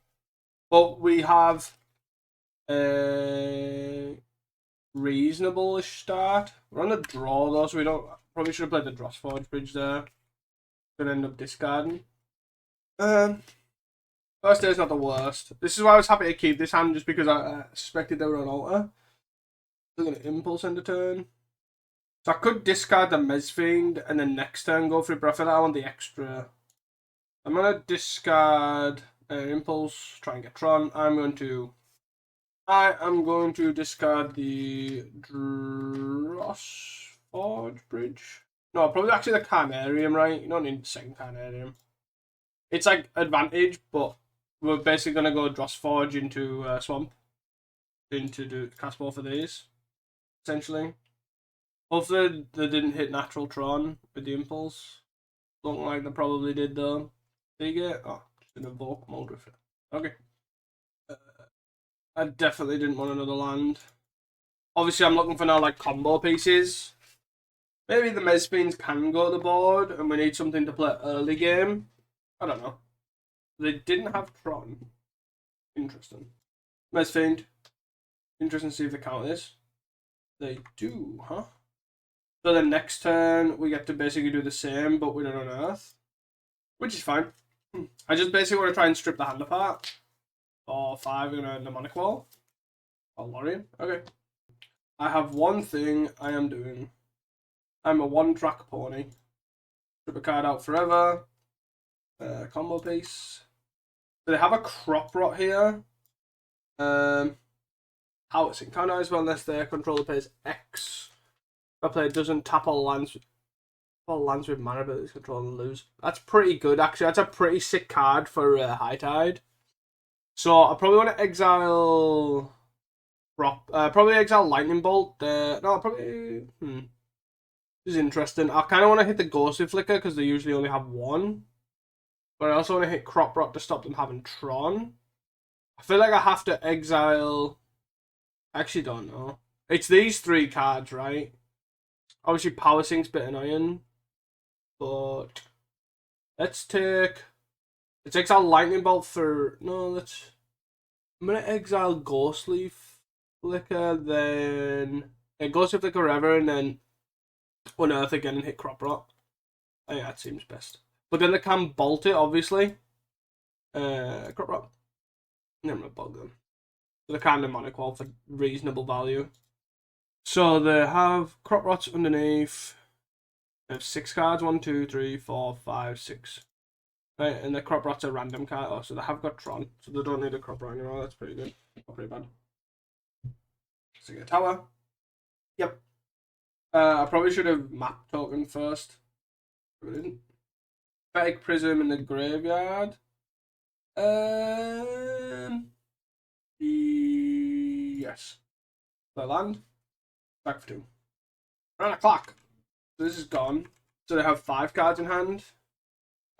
But we have a reasonable-ish start. We're on the draw though, so we don't probably should have played the Drossforge Bridge there. Gonna end up discarding. First day is not the worst. This is why I was happy to keep this hand, just because I suspected they were on altar. They're going to Impulse end of turn. So I could discard the Mezfiend and then next turn go for Breath. I want the extra. I'm going to discard Impulse, try and get Tron. I am going to discard the Drossforge Bridge. No, probably actually the Carnarium, right? You don't need the second Carnarium. It's like advantage, but we're basically going to go Dross Forge into Swamp. Into do cast both of these, essentially. Hopefully they didn't hit Natural Tron with the Impulse. Don't like they probably did though. Did you get? Oh, just an Evoke mode. Okay. I definitely didn't want another land. Obviously, I'm looking for now like combo pieces. Maybe the Mespines can go to the board, and we need something to play early game. I don't know. They didn't have Tron. Interesting. Mesfiend. Interesting to see if they count this. They do, huh? So then next turn, we get to basically do the same, but with an Unearth. Which is fine. I just basically want to try and strip the hand apart. Or 5 in a mnemonic wall. Or Lorien. Okay. I have one thing I am doing. I'm a one-track pony. Strip a card out forever. Combo piece. So they have a Crop Rot here. How it's in can't as well unless their controller plays X. If a player doesn't tap all lands with mana abilities control and lose. That's pretty good actually. That's a pretty sick card for High Tide. So I probably want to exile probably exile Lightning Bolt. No, probably This is interesting. I kinda want to hit the Ghostly Flicker because they usually only have one. But I also want to hit Crop Rot to stop them having Tron. I feel like I have to exile. I actually don't know. It's these 3 cards, right? Obviously, Power Sync's a bit annoying. But let's exile Lightning Bolt for. No, I'm going to exile Ghostly Flicker, then. Yeah, Ghostly Flicker forever, and then Unearth again and hit Crop Rot. I think that seems best. But then they can bolt it, obviously. Crop Rot. And then I'm going to bug them. So they can mnemonic wall for reasonable value. So they have Crop Rots underneath. They have 6 cards. 1, 2, 3, 4, 5, 6. Right, and the Crop Rot's a random card. Oh, so they have got Tron. So they don't need a Crop Rot anymore. That's pretty good. Not pretty bad. So you get a tower. Yep. I probably should have map token first. But I didn't. Pathetic Prism in the graveyard. Yes. The land. Back for 2. 9 o'clock. So this is gone. So they have 5 cards in hand.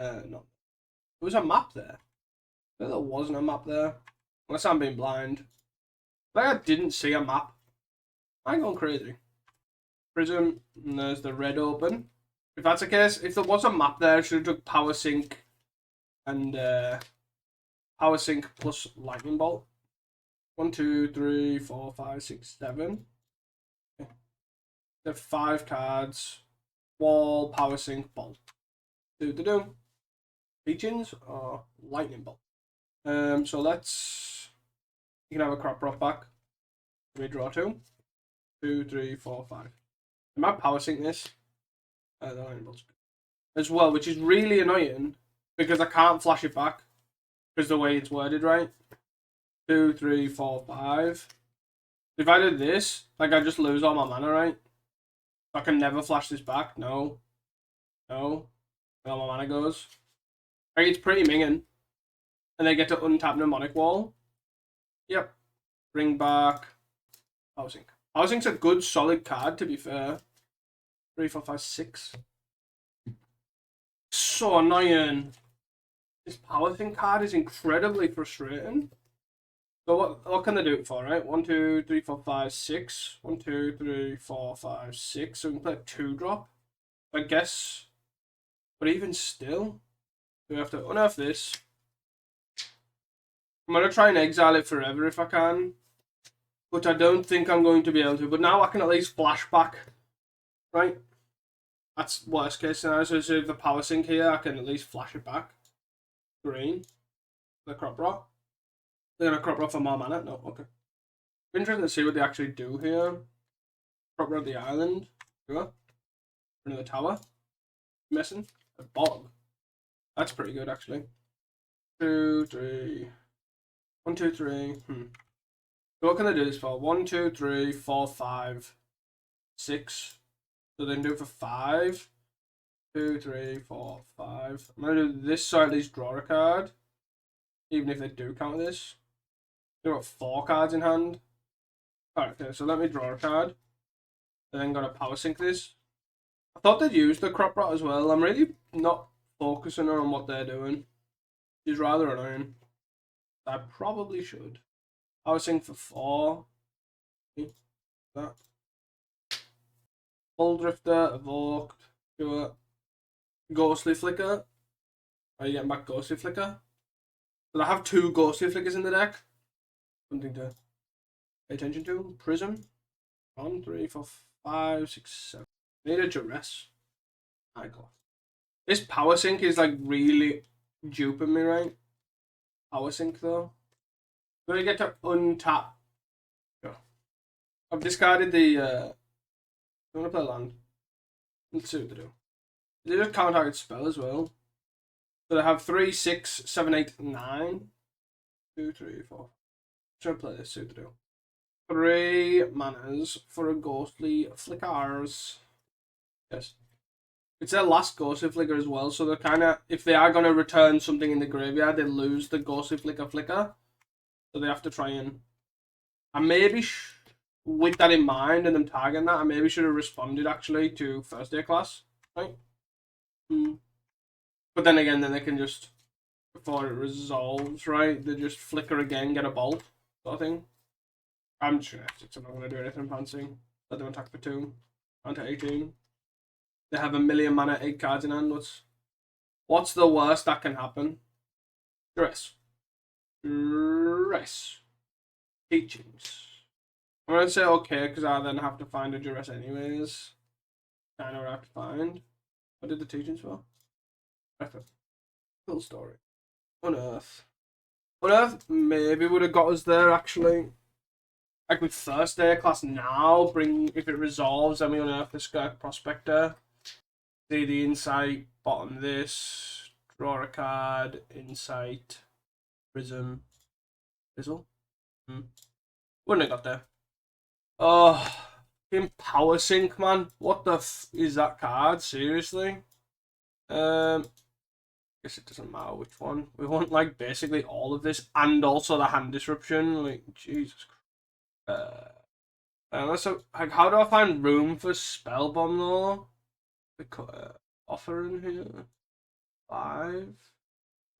No. There was a map there. There wasn't a map there. Unless I'm being blind. Like I didn't see a map. I'm going crazy. Prism, and there's the red open. If that's the case, if there was a map there, I should have took Power Sync and Power Sync plus Lightning Bolt. 1, 2, 3, 4, 5, 6, 7. Okay. They have 5 cards. Wall, Power Sync, Bolt. Do. Legions or Lightning Bolt. So let's. You can have a Crop Rot back. We draw 2. 2, 3, 4, 5. I might Power Sync this. The Lightning Bolt's good as well, which is really annoying because I can't flash it back because the way it's worded, right? 2, 3, 4, 5. If I did this, like I just lose all my mana, right? I can never flash this back. No. All my mana goes. Like it's pretty minging. And they get to untap Mnemonic Wall. Yep. Bring back Power Sync. Power Sync's a good solid card to be fair. 3, 4, 5, 6. So annoying. This Power Sync card is incredibly frustrating. So what can they do it for, right? 1, 2, 3, 4, 5, 6. 1, 2, 3, 4, 5, 6. So we can play a 2-drop, I guess. But even still, we have to unearth this. I'm going to try and exile it forever if I can. But I don't think I'm going to be able to. But now I can at least flash back. Right? That's worst case scenario. So if the Power Sync here, I can at least flash it back. Green. The Crop Rot. They're going to Crop Rot for more mana? No, okay. Interesting to see what they actually do here. Crop Rot the island. Sure. Another tower. Missing. A bog. That's pretty good actually. 2, 3. 1, 2, 3. So what can I do this for? 1, 2, 3, 4, 5, 6. So they can do it for 5. 2, 3, 4, 5. I'm gonna do this so I at least draw a card. even if they do counter this. They've got 4 cards in hand. Alright, okay, so let me draw a card. And then gotta power sync this. I thought they'd use the crop rot as well. I'm really not focusing on what they're doing. It's rather annoying. I probably should. Power sync for 4. That. Full Drifter, Evoked, Sure. Ghostly Flicker. Are you getting back Ghostly Flicker? But I have 2 Ghostly Flickers in the deck. Something to pay attention to. Prism. 1, 3, 4, 5, 6, 7. Need a Duress. I got. This power sync is like really duping me, right? Power sync though. I'm gonna get to untap. Sure. I've discarded the. I'm gonna play land. Let's see what they do. They just counter target spell as well. So they have 3, 6, 7, 8, 9. 2, 3, 4. Try to play this, see what they do. 3 manas for a Ghostly Flickers. Yes. It's their last Ghostly Flicker as well, so they're kind of, if they are going to return something in the graveyard, they lose the Ghostly Flicker. So they have to try and maybe, with that in mind and them targeting that, I maybe should have responded actually to first day class, right? But then again, then they can just, before it resolves, right, they just flicker again, get a bolt, sort of thing. I'm just gonna I'm not gonna do anything fancy. Let them attack for 2. On to 18. They have 1,000,000 mana, 8 cards in hand. What's the worst that can happen? Duress. Teachings. I'm gonna say okay, because I then have to find a Duress anyways. I know what I have to find. What did the teachings for? Referral. Cool story. Unearth. Unearth maybe would have got us there actually. Like with first day class now, if it resolves, then we unearth the Skirk Prospector. See the insight, bottom this, draw a card, insight, prism, fizzle. Wouldn't have got there. Oh, in power sync, man. What the is that card? Seriously? Guess it doesn't matter which one. We want like basically all of this and also the hand disruption. Like Jesus Christ. Like, how do I find room for spell bomb though? Offer in here 5.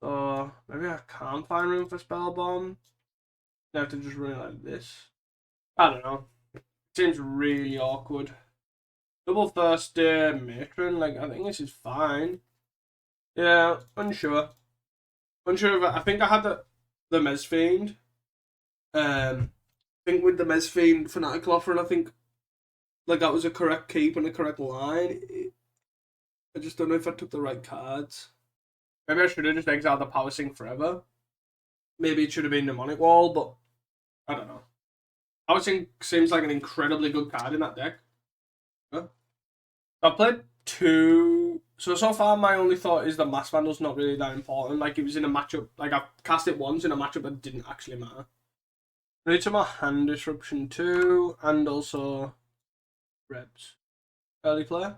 So maybe I can't find room for spell bomb. I have to just run it like this. I don't know. Seems really awkward. Double first matron. Like I think this is fine. Yeah, unsure. Unsure of it. I think I had the Mez Fiend. I think with the Mez Fiend Fanatical Offering, I think like that was a correct keep and a correct line. I just don't know if I took the right cards. Maybe I should have just exiled the Power Sync forever. Maybe it should have been Mnemonic Wall, but I don't know. Power Sync seems like an incredibly good card in that deck. Yeah. I played 2. So far my only thought is the Mass Vandal's not really that important. Like it was in a matchup, like I cast it once in a matchup that didn't actually matter. I need some more hand disruption too, and also Rebs. Early play.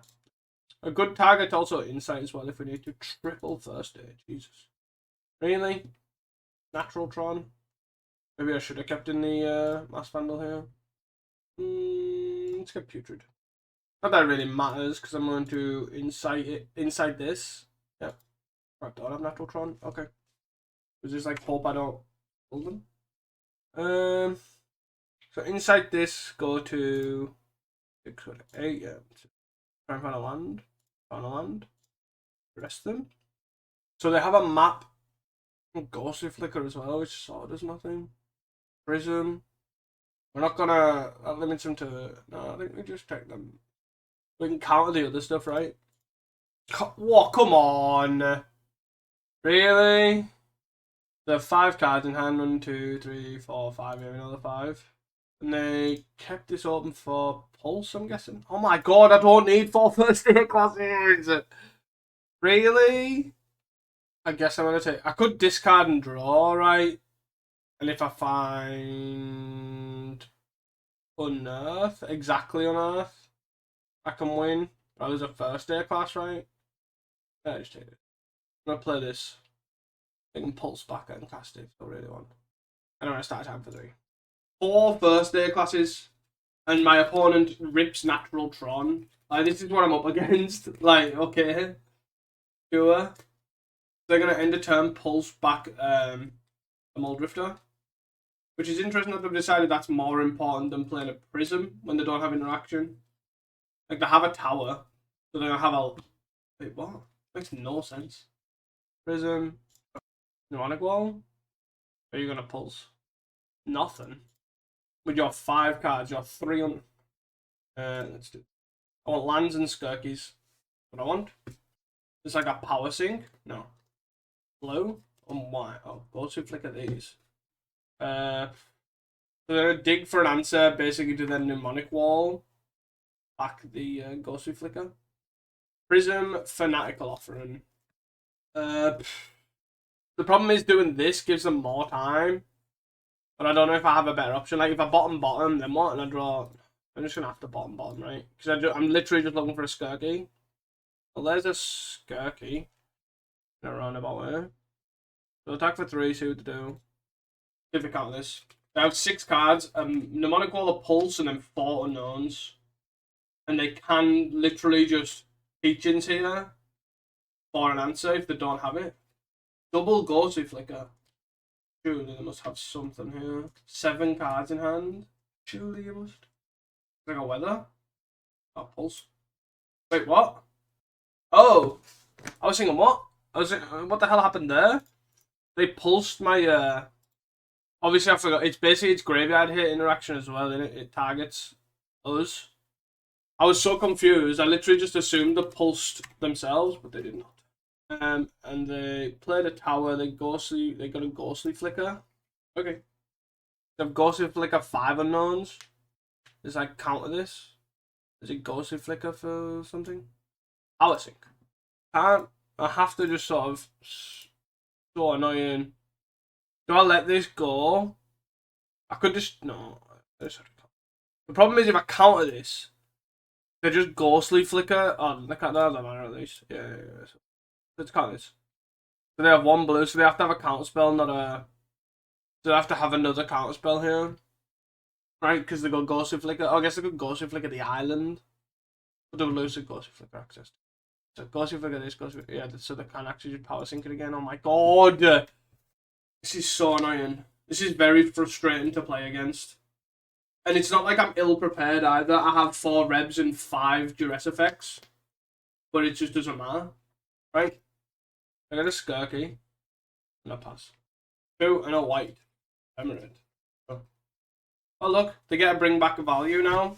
A good target also insight as well if we need to. Triple first aid, Jesus. Really? Natural Tron? Maybe I should have kept in the Mass Vandal here. Let's get Putrid. Not that it really matters because I'm going to inside this. Yep. I don't have Natural Tron. Okay. Was just like hope I don't pull them. So inside this, go to 6, 8. Yeah. Try and find a land. Found a land. Rest them. So they have a map. Ghostly Flicker as well, which sort of does nothing. Prism. We're not gonna limit them to. No, I think we just take them. We can counter the other stuff, right? What? Come on. Really? They have 5 cards in hand. 1, 2, 3, 4, 5. Maybe another 5. And they kept this open for Pulse, I'm guessing. Oh my god, I don't need 4 first aid classes. Really? I guess I'm gonna take. I could discard and draw, right? And if I find Unearth, exactly Unearth, I can win. I lose a first aid class, right? Yeah, just take it. I'm gonna play this. I can pulse back and cast it if I really want. I don't want to start time for 3. 4 first day classes, and my opponent rips Natural Tron. Like, this is what I'm up against. Like, okay. Sure. They're going to end a turn, pulse back a Muldrifter. Which is interesting that they've decided that's more important than playing a Prism when they don't have interaction. Like, they have a tower, so they're going to have a... Wait, what? Makes no sense. Prism. Pneumonic Wall? Or are you going to pulse? Nothing. With your 5 cards, your 300. Let's do. I want lands and skirkies. What I want. It's like a power sink. No. Blue and white. Oh, go to flicker these. So they're gonna dig for an answer, basically to the mnemonic wall. Back the ghostly flicker. Prism fanatical offering. The problem is doing this gives them more time. But I don't know if I have a better option. Like, if I bottom, then what? And I draw... I'm just going to have to bottom, right? Because I'm literally just looking for a Skirky. Well, there's a Skirky. In a roundabout way. So attack for 3, see what to do. See if I count this. I have 6 cards. Mnemonic Wall, a Pulse, and then 4 unknowns. And they can literally just teach-ins here for an answer if they don't have it. Double Ghostly Flicker. Surely they must have something here. 7 cards in hand. Surely you must. Like a weather. Oh, pulse. Wait, what? Oh! I was thinking, what? I was thinking, what the hell happened there? They pulsed my, Obviously, I forgot. It's basically its graveyard hit interaction as well, and it targets us. I was so confused. I literally just assumed they pulsed themselves, but they did not. And they played a tower. They got a ghostly flicker. Okay. They have ghostly flicker 5 unknowns. Does I counter this? Is it ghostly flicker for something? Power sink. I have to just sort of... So annoying. Do I let this go? I could just... No. The problem is if I counter this, they just ghostly flicker. Oh, they can't have that matter at least. Yeah. Let's count this. So they have 1 blue, so they have to have a counter spell, not a... So they have to have another counter spell here. Right, because they got Ghostly Flicker. Oh, I guess they got Ghostly Flicker the island. But they'll lose the Ghostly Flicker access. So Ghostly Flicker this, Ghostly Flicker... Yeah, so they can actually just power sync it again. Oh my god! This is so annoying. This is very frustrating to play against. And it's not like I'm ill-prepared either. I have 4 Rebs and 5 Duress effects. But it just doesn't matter. Right? I got a Skirky. And a pass. 2 and a white. Emerald. Oh look, they get a bring back value now.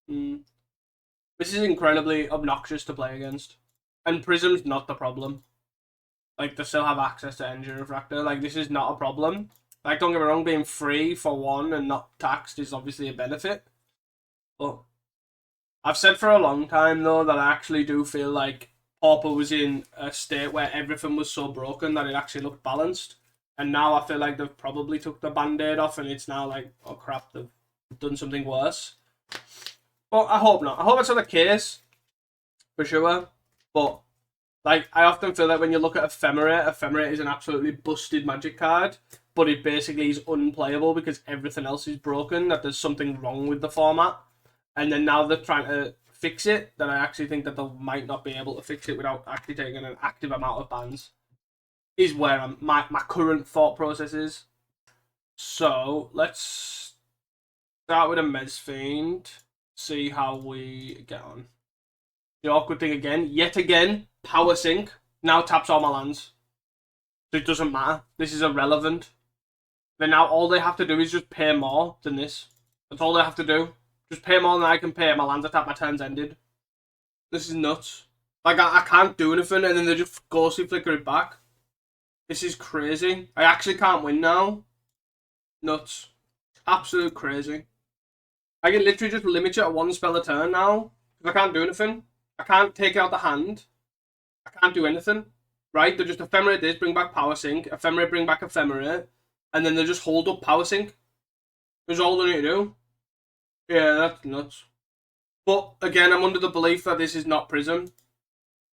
This is incredibly obnoxious to play against. And Prism's not the problem. Like, they still have access to Engine Refractor. Like, this is not a problem. Like, don't get me wrong, being free for 1 and not taxed is obviously a benefit. But I've said for a long time, though, that I actually do feel like Pauper was in a state where everything was so broken that it actually looked balanced. And now I feel like they've probably took the band-aid off and it's now like, oh crap, they've done something worse. But I hope not. I hope it's not the case, for sure. But, like, I often feel like when you look at Ephemerate is an absolutely busted magic card. But it basically is unplayable because everything else is broken, that there's something wrong with the format. And then now they're trying to fix it, that I actually think that they might not be able to fix it without actually taking an active amount of bans. Is where my current thought process is. So, let's start with a Mez Fiend. See how we get on. The awkward thing again. Yet again, Power Sync. Now taps all my lands. So it doesn't matter. This is irrelevant. Then now all they have to do is just pay more than this. That's all they have to do. Just pay more than I can pay. My lands are tapped, my turn's ended. This is nuts. Like, I can't do anything and then they just ghostly flicker it back. This is crazy. I actually can't win now. Nuts. Absolute crazy. I can literally just limit you at 1 spell a turn now. Because I can't do anything. I can't take out the hand. I can't do anything. Right? They just Ephemerate this, bring back Power Sync. Ephemerate, bring back Ephemerate. And then they just hold up Power Sync. That's all they need to do. Yeah, that's nuts. But, again, I'm under the belief that this is not Prism.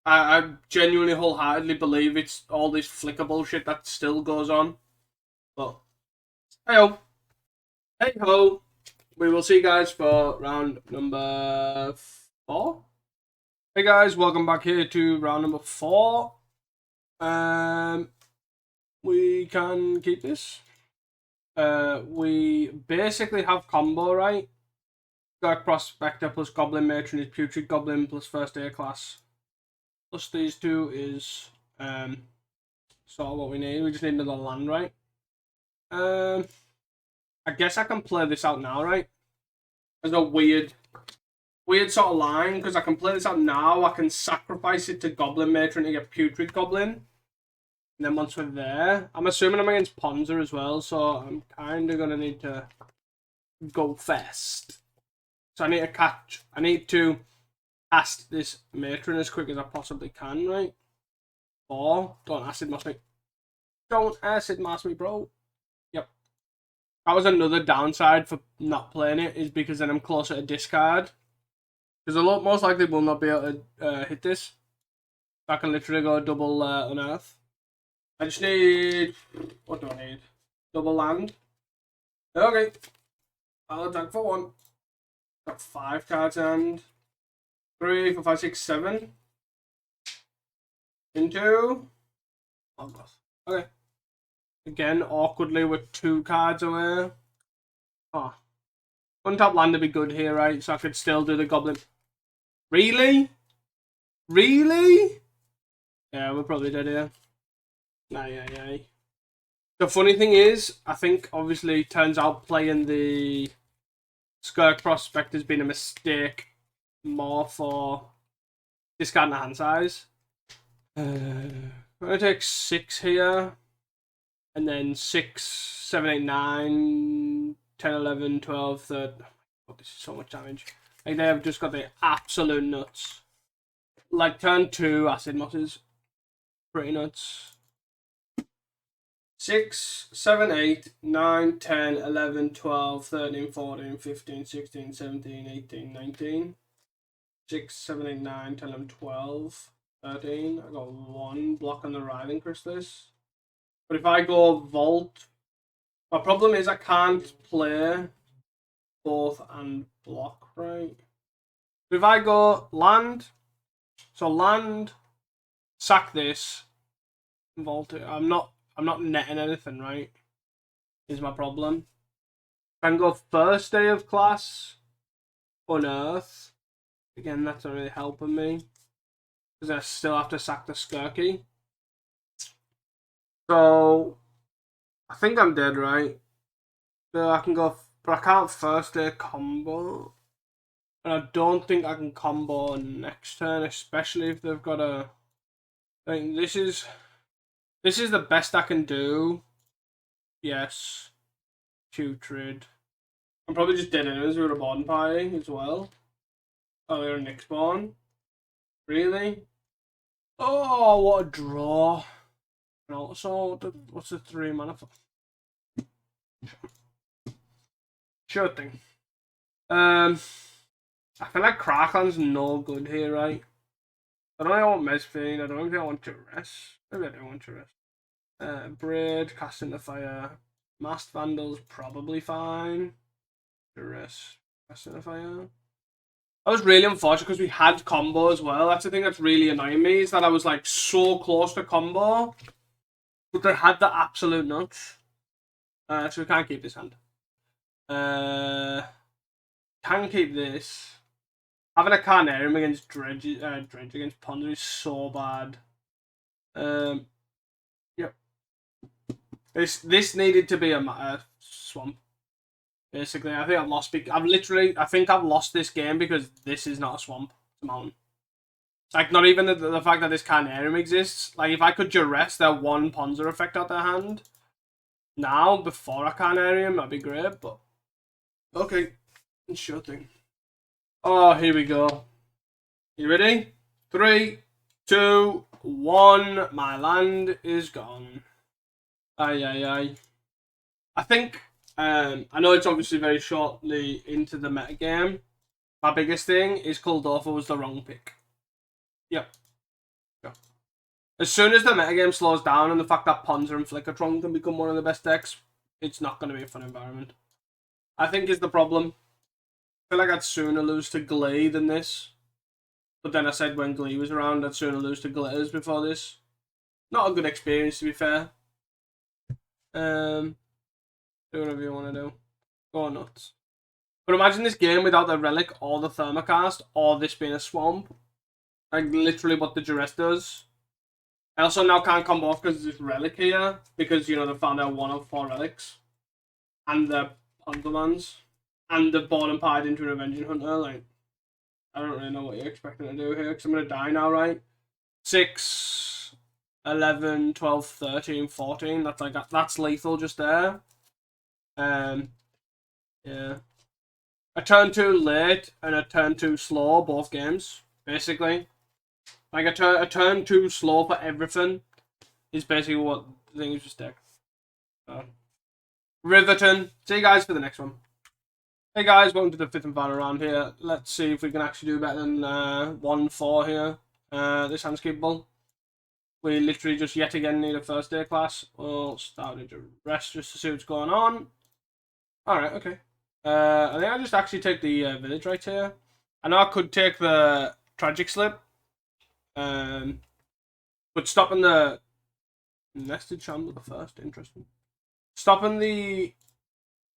I genuinely wholeheartedly believe it's all this flicker bullshit that still goes on. But hey ho. Hey ho. We will see you guys for round number 4. Hey guys, welcome back here to round number 4. We can keep this. We basically have combo, right? Dark Prospector plus Goblin Matron is Putrid Goblin plus First Aid class. Plus these two is sort of what we need. We just need another land, right? I guess I can play this out now, right? There's no weird sort of line, because I can play this out now. I can sacrifice it to Goblin Matron to get Putrid Goblin. And then once we're there, I'm assuming I'm against Ponzer as well, so I'm kind of going to need to go fast. So I need to cast this Matron as quick as I possibly can, right? Or, don't acid mask me. Don't acid mask me, bro. Yep. That was another downside for not playing it, is because then I'm closer to discard. Because I most likely will not be able to hit this. I can literally go double unearth. I just need... What do I need? Double land. Okay. I'll attack for 1. Got 5 cards and 3, 4, 5, 6, 7. Into Moggwarts. Okay. Again, awkwardly with 2 cards away. Oh. Untap land would be good here, right? So I could still do the Goblin. Really? Really? Yeah, we're probably dead here. Nah. The funny thing is, I think obviously turns out playing the Skirk Prospect has been a mistake more for discarding the hand size. I'm going to take 6 here. And then 6, 7, 8, 9, 10, 11, 12, 13. Oh, this is so much damage. Like, they have just got the absolute nuts. Like, turn 2 acid mosses. Pretty nuts. 6, 7, 8, 9, 10, 11, 12, 13, 14, 15, 16, 17, 18, 19. 6, 7, 8, 9, 10, 11, 12, 13. I got 1 block on the Writhing Chrysalis. But if I go Vault, my problem is I can't play both and block, right? But if I go land, so land, sack this, Vault it. I'm not netting anything, right? Is my problem. I can go First Day of Class, Unearth. Again, that's not really helping me, because I still have to sack the Skirky. So, I think I'm dead, right? So I can go, but I can't First Day combo. And I don't think I can combo next turn, especially if they've got a... I think this is the best I can do. Yes. Putrid. I'm probably just dead anyways with a bonfire as well. Oh, they're a Nick spawn. Really? Oh, what a draw. And also, what's the 3 mana for? Sure thing. I feel like Kraken's no good here, right? I don't think I want Mesfiend. I don't think I want to rest. Maybe I do want to rest. Braid, Casting the Fire. Masked Vandal's probably fine. Duress, Casting the Fire. That was really unfortunate because we had combo as well. That's the thing that's really annoying me, is that I was like so close to combo, but they had the absolute nuts. So we can't keep this hand. Can keep this. Having a Carnarium against Dredge against Ponder is so bad. Yep. This needed to be a swamp. Basically, I think I've lost. I think I've lost this game because this is not a swamp. It's a mountain. Like, not even the fact that this Carnarium exists. Like, if I could duress their 1 Ponzer effect out their hand now before a Carnarium, that'd be great. But okay, sure thing. Oh, here we go. You ready? 3, 2, 1. My land is gone. Aye. I think. I know it's obviously very shortly into the metagame. My biggest thing is Kuldorfer was the wrong pick. Yep. Yeah. As soon as the metagame slows down and the fact that Ponza and Flickertron can become one of the best decks, it's not going to be a fun environment. I think is the problem. I feel like I'd sooner lose to Glee than this. But then I said when Glee was around, I'd sooner lose to Glitters before this. Not a good experience, to be fair. Do whatever you want to do. Go nuts. But imagine this game without the Relic or the Thermocast or this being a Swamp. Like literally what the Duress does. I also now can't combo off because there's this Relic here. Because, you know, they found out 1 of 4 Relics. And the Ponderlands. And the bought and pied into an Avenging Hunter. Like, I don't really know what you're expecting to do here. Because I'm going to die now, right? 6, 11, 12, 13, 14. That's like that's lethal just there. Yeah. A turn too late and a turn too slow, both games, basically. Like a turn too slow for everything is basically what the thing is just deck. Riverton. See you guys for the next one. Hey guys, welcome to the 5th and final round here. Let's see if we can actually do better than 1-4 here. This hand's capable. We literally just yet again need a first day class. We'll start into rest just to see what's going on. Alright, okay. I think I'll just actually take the village right here. I know I could take the tragic slip. But stopping the nested chandelier first, interesting. Stopping the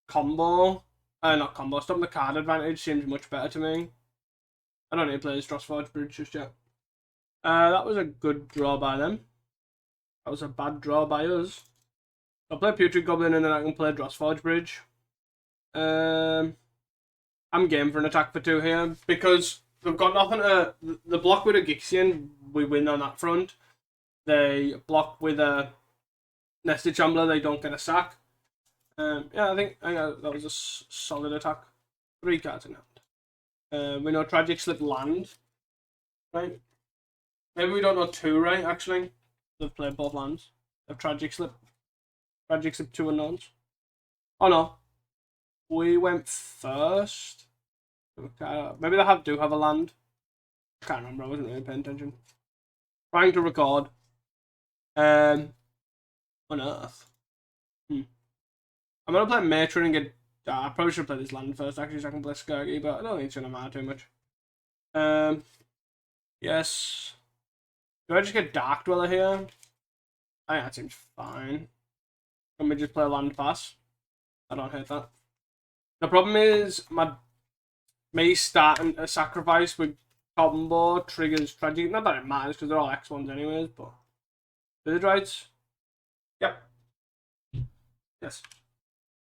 combo, not combo, stopping the card advantage seems much better to me. I don't need to play this Drossforge Bridge just yet. That was a good draw by them. That was a bad draw by us. I'll play Putrid Goblin and then I can play Drossforge Bridge. I'm game for an attack for 2 here because they've got nothing to. The block with a Gixian, we win on that front. They block with a Nested Chambler, they don't get a sack. Yeah, I think that was a solid attack. 3 cards in hand. We know Tragic Slip land, right? Maybe we don't know 2, right? Actually, they've played both lands. They've Tragic Slip 2 unknowns. Oh no. We went first. Maybe they do have a land. I can't remember. I wasn't really paying attention. Trying to record. On Earth. I'm gonna play Matron and get. I probably should play this land first actually, so I can play Skirky, but I don't think it's gonna matter too much. Yes. Do I just get Dark Dweller here? I think that seems fine. Can we just play a land pass? I don't hate that. The problem is me starting a sacrifice with combo triggers tragic. Not that it matters because they're all X1s anyways, but village rights. Yep. Yes.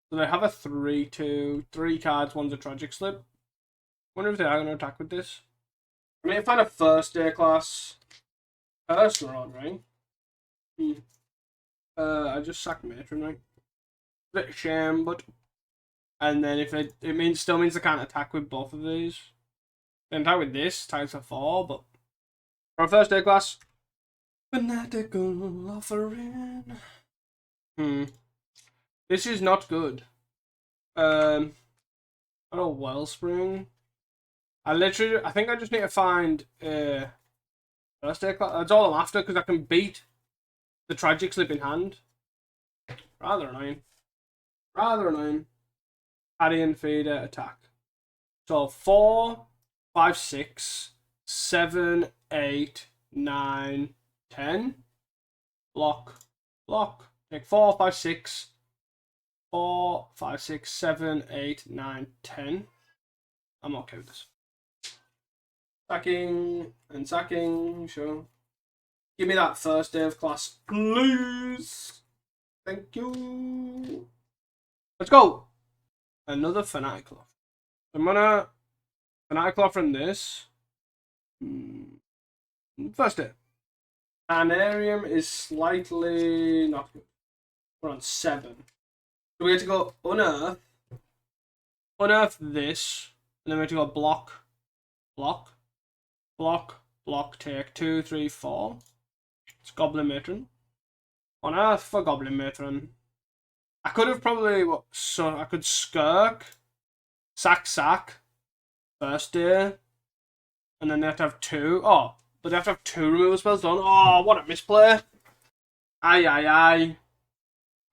So they have a 3/2, 3 cards, one's a tragic slip. Wonder if they are gonna attack with this. I mean, find a first day class. Personal on, right? I just sacked Matron, right? Bit of shame, but. And then if it still means they can't attack with both of these. They can attack with this, times 4, but for a first day class. Fanatical offering. This is not good. I don't Wellspring. I think I just need to find first day class. That's all I'm after because I can beat the Tragic Slip in hand. Rather annoying. Carrion Feeder attack. So 4, 5, 6, 7, 8, 9, 10. Block. Take 4, 5, 6. 4, 5, 6, 7, 8, 9, 10. I'm okay with this. Sacking, sure. Give me that first day of class, please. Thank you. Let's go. Another Fanatical. I'm gonna Fanatical from this. First day. Anarium is slightly not good. We're on 7. So we have to go unearth this, and then we have to go block, take 2, 3, 4. It's Goblin Matron. Unearth for Goblin Matron. I could have probably, I could Skirk, sack, first day, and then they have to have 2. Oh, But they have to have 2 removal spells done. Oh, what a misplay. Aye, aye, aye.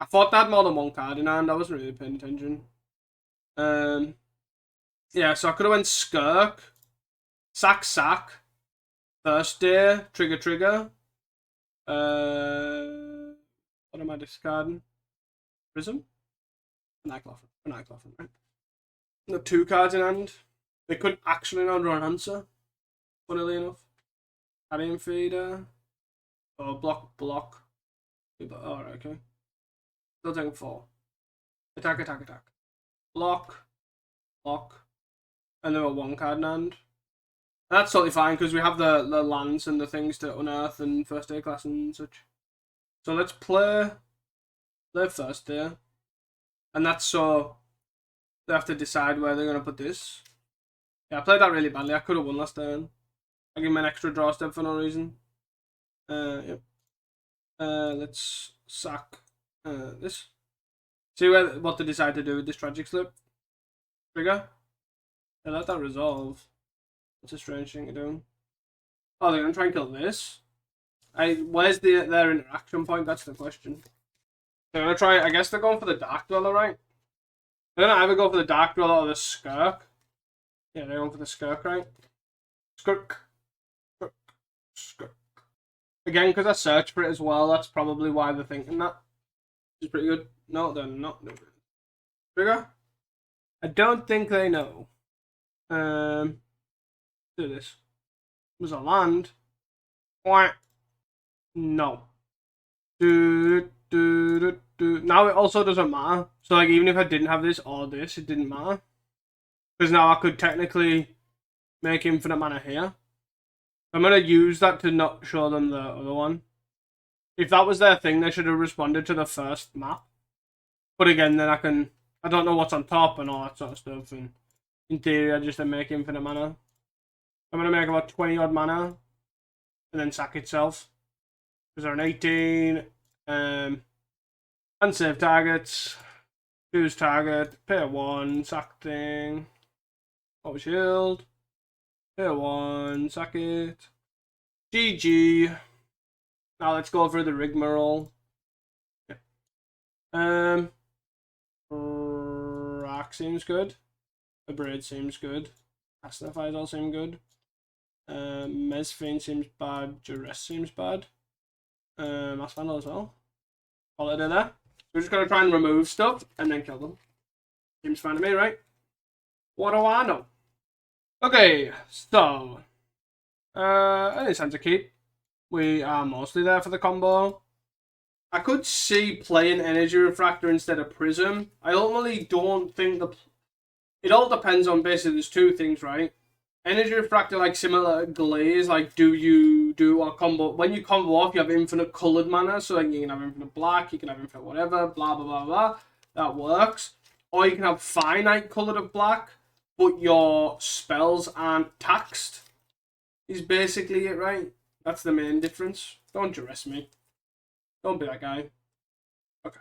I thought they had more than 1 card in hand. I wasn't really paying attention. Yeah, so I could have went Skirk. Sack, sack. First day. Trigger, trigger. What am I discarding? Prism? Nightcloth, right? Got 2 cards in hand. They could actually now draw an answer. Funnily enough. Carrion feeder. Oh, block, block. Alright, okay. Still taking 4. Attack, attack, attack. Block. Block. And then a 1 card in hand. That's totally fine because we have the lands and the things to unearth and first aid class and such. So let's play first day. And that's so they have to decide where they're going to put this. Yeah, I played that really badly. I could have won last turn. I give him an extra draw step for no reason. Yep. Let's sack this. See what they decide to do with this tragic slip. Trigger. They let that resolve. That's a strange thing to do. Oh, they're going to try and kill this. Where's their interaction point? That's the question. They're going to try... I guess they're going for the Dark Dweller, right? They're going to either go for the Dark Dweller or the Skirk. Yeah, they're going for the Skirk, right? Skirk. Skirk. Skirk. Again, because I searched for it as well, that's probably why they're thinking that. Which is pretty good. No, they're not doing it. Trigger? I don't think they know. Do this. Was a land. What? No. Now it also doesn't matter. So like even if I didn't have this or this, it didn't matter. Because now I could technically make infinite mana here. I'm going to use that to not show them the other one. If that was their thing, they should have responded to the first map. But again, then I don't know what's on top and all that sort of stuff. And in theory, I just then make infinite mana. I'm going to make about 20 odd mana. And then sack itself. Because they're an 18. Unsave targets. Choose target. Pay 1. Sack thing. Over shield. Pay 1. Sack it. GG. Now let's go for the rigmarole. Yeah. Rock seems good. The braid seems good. Asnafis all seem good. Mesfane seems bad. Duress seems bad. Mass Vandal as well. Holiday there. We're just going to try and remove stuff and then kill them. Seems fine to me, right? What do I know? Okay, so. I think it's time to keep. We are mostly there for the combo. I could see playing Energy Refractor instead of Prism. I ultimately don't think it all depends on basically there's 2 things, right? Energy Refractor, like similar to Glaze, like do you do a combo? When you combo off, you have infinite coloured mana, so like you can have infinite black, you can have infinite whatever, blah blah blah blah. That works. Or you can have finite coloured of black, but your spells aren't taxed. Is basically it, right? That's the main difference. Don't arrest me. Don't be that guy. Okay.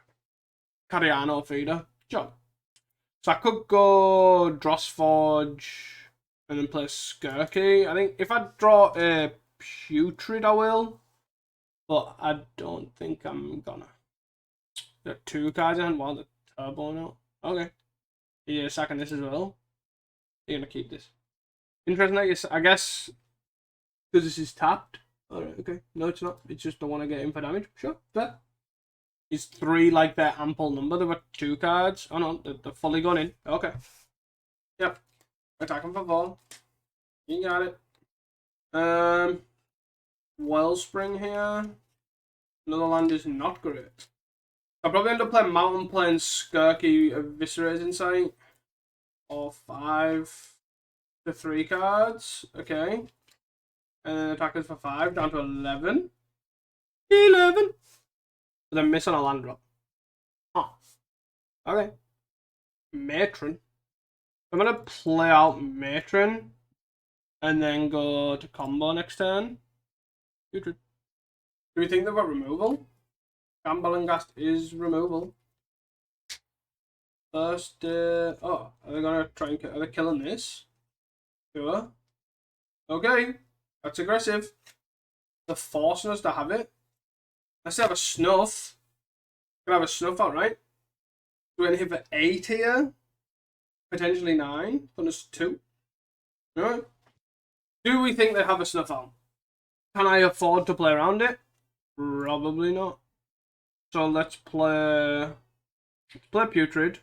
Cariano feeder. Job. So I could go Drossforge and then play Skirky. I think if I draw a Putrid, I will. But I don't think I'm gonna. There are 2 cards in hand while the turbo now. Okay. You're sacking this as well. You're gonna keep this. Interesting, I guess. Because this is tapped. Alright, okay. No, it's not. It's just I want to get in for damage. Sure, fair. Is 3 like their ample number? There were 2 cards. Oh no, they're fully gone in. Okay. Yep. Attack them for 4. You got it. Wellspring here. Another land is not great. I'll probably end up playing Mountain playing Skirky Eviscerated Insight. Or 5 to 3 cards. Okay. And then attackers for 5, down to 11. 11! But then miss on a land drop. Huh. Okay. Matron. I'm going to play out Matron. And then go to combo next turn. Do we think they've got removal? Gambelingast is removal. First, oh, are they going to try and are they killing this? Sure. Okay. That's aggressive. They're forcing us to have it. Let's have a snuff. Can have a snuff out, right? We're going to hit for 8 here. Potentially 9. Bonus 2. No. Do we think they have a snuff out? Can I afford to play around it? Probably not. So let's play Putrid.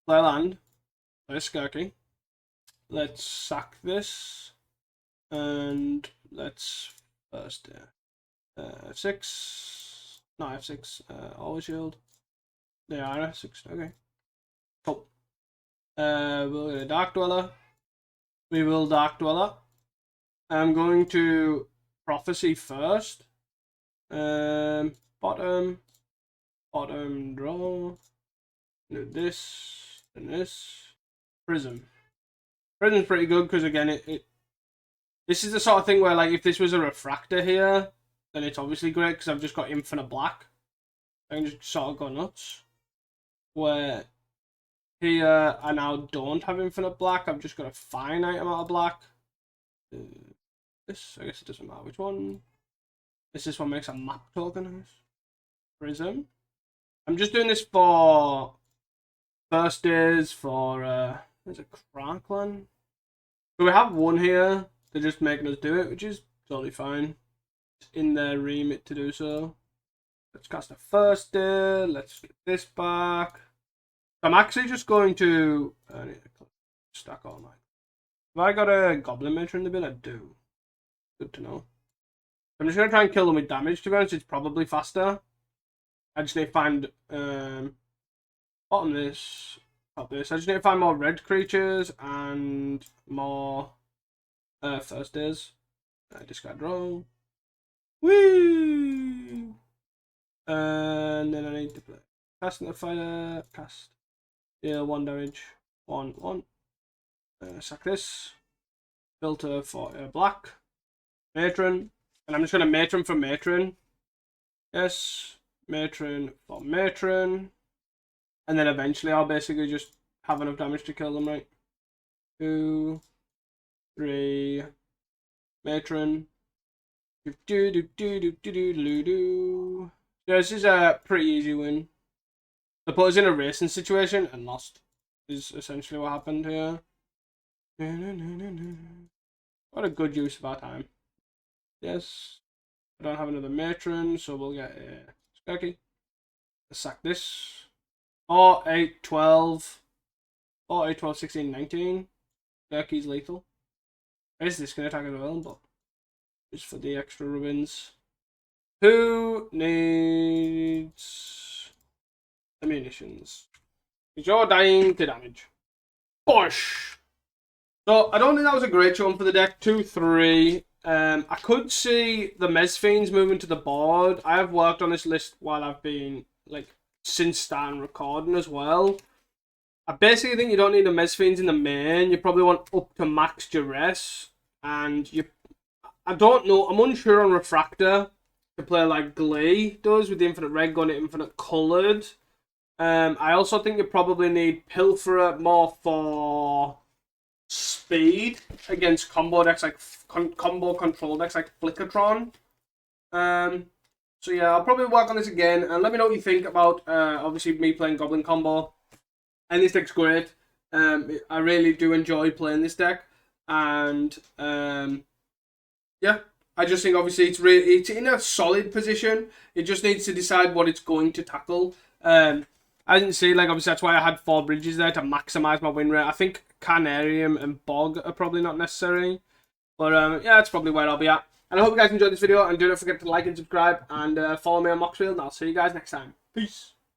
Play land. Play Skirky. Let's sack this. And let's first F6. No, F6. Always shield. They are F6. Okay. Cool. We'll get a Dark Dweller. We will Dark Dweller. I'm going to Prophecy first. Bottom draw. Do this and this. Prism. Prism's pretty good because again this is the sort of thing where, like, if this was a refractor here, then it's obviously great because I've just got infinite black. I can just sort of go nuts. Where here I now don't have infinite black. I've just got a finite amount of black. This, I guess it doesn't matter which one. This one makes a map token. Prism. I'm just doing this for first days for there's a Crackland. So we have one here. They're just making us do it, which is totally fine. It's in their remit to do so. Let's cast a first day. Let's get this back. I'm actually just going to I need to stack all mine. Have I got a Goblin Matron in the bin? I do. Good to know. I'm just going to try and kill them with damage, to be honest. It's probably faster. I just need to find bottom this, top this. I just need to find more red creatures and more first days. Discard draw. Woo! And then I need to play casting the fighter, cast, deal 1 damage, 1/1. Sack this. Filter for black. Matron. And I'm just going to Matron for Matron. Yes. Matron for Matron. And then eventually I'll basically just have enough damage to kill them, right? 2, 3. Matron. This is a pretty easy win. They put us in a racing situation and lost. Is essentially what happened here. What a good use of our time. Yes. I don't have another Matron, so we'll get a Skirky. Let's sack this. 4, 8, 12. 4, 8, 12, 16, 19. Skirky's lethal. Is this going to attack as well, but just for the extra ribbons. Who needs munitions? Because you're dying to damage. Push! So, I don't think that was a great one for the deck. 2, 3. I could see the Mezfiends moving to the board. I have worked on this list while I've been, like, since starting recording as well. I basically think you don't need the Mezfiends in the main. You probably want up to max duress. And I don't know. I'm unsure on Refractor to play like Glee does with the infinite red gun and infinite coloured. I also think you probably need Pilferer more for speed against combo decks like combo control decks like Flickertron. So yeah, I'll probably work on this again and let me know what you think about obviously me playing Goblin combo. And this deck's great. I really do enjoy playing this deck, and yeah, I just think obviously it's in a solid position. It just needs to decide what it's going to tackle. I didn't see, like, obviously that's why I had 4 bridges there to maximise my win rate. I think Carnarium and Bog are probably not necessary. But yeah, that's probably where I'll be at. And I hope you guys enjoyed this video. And do not forget to like and subscribe. And follow me on Moxfield. And I'll see you guys next time. Peace.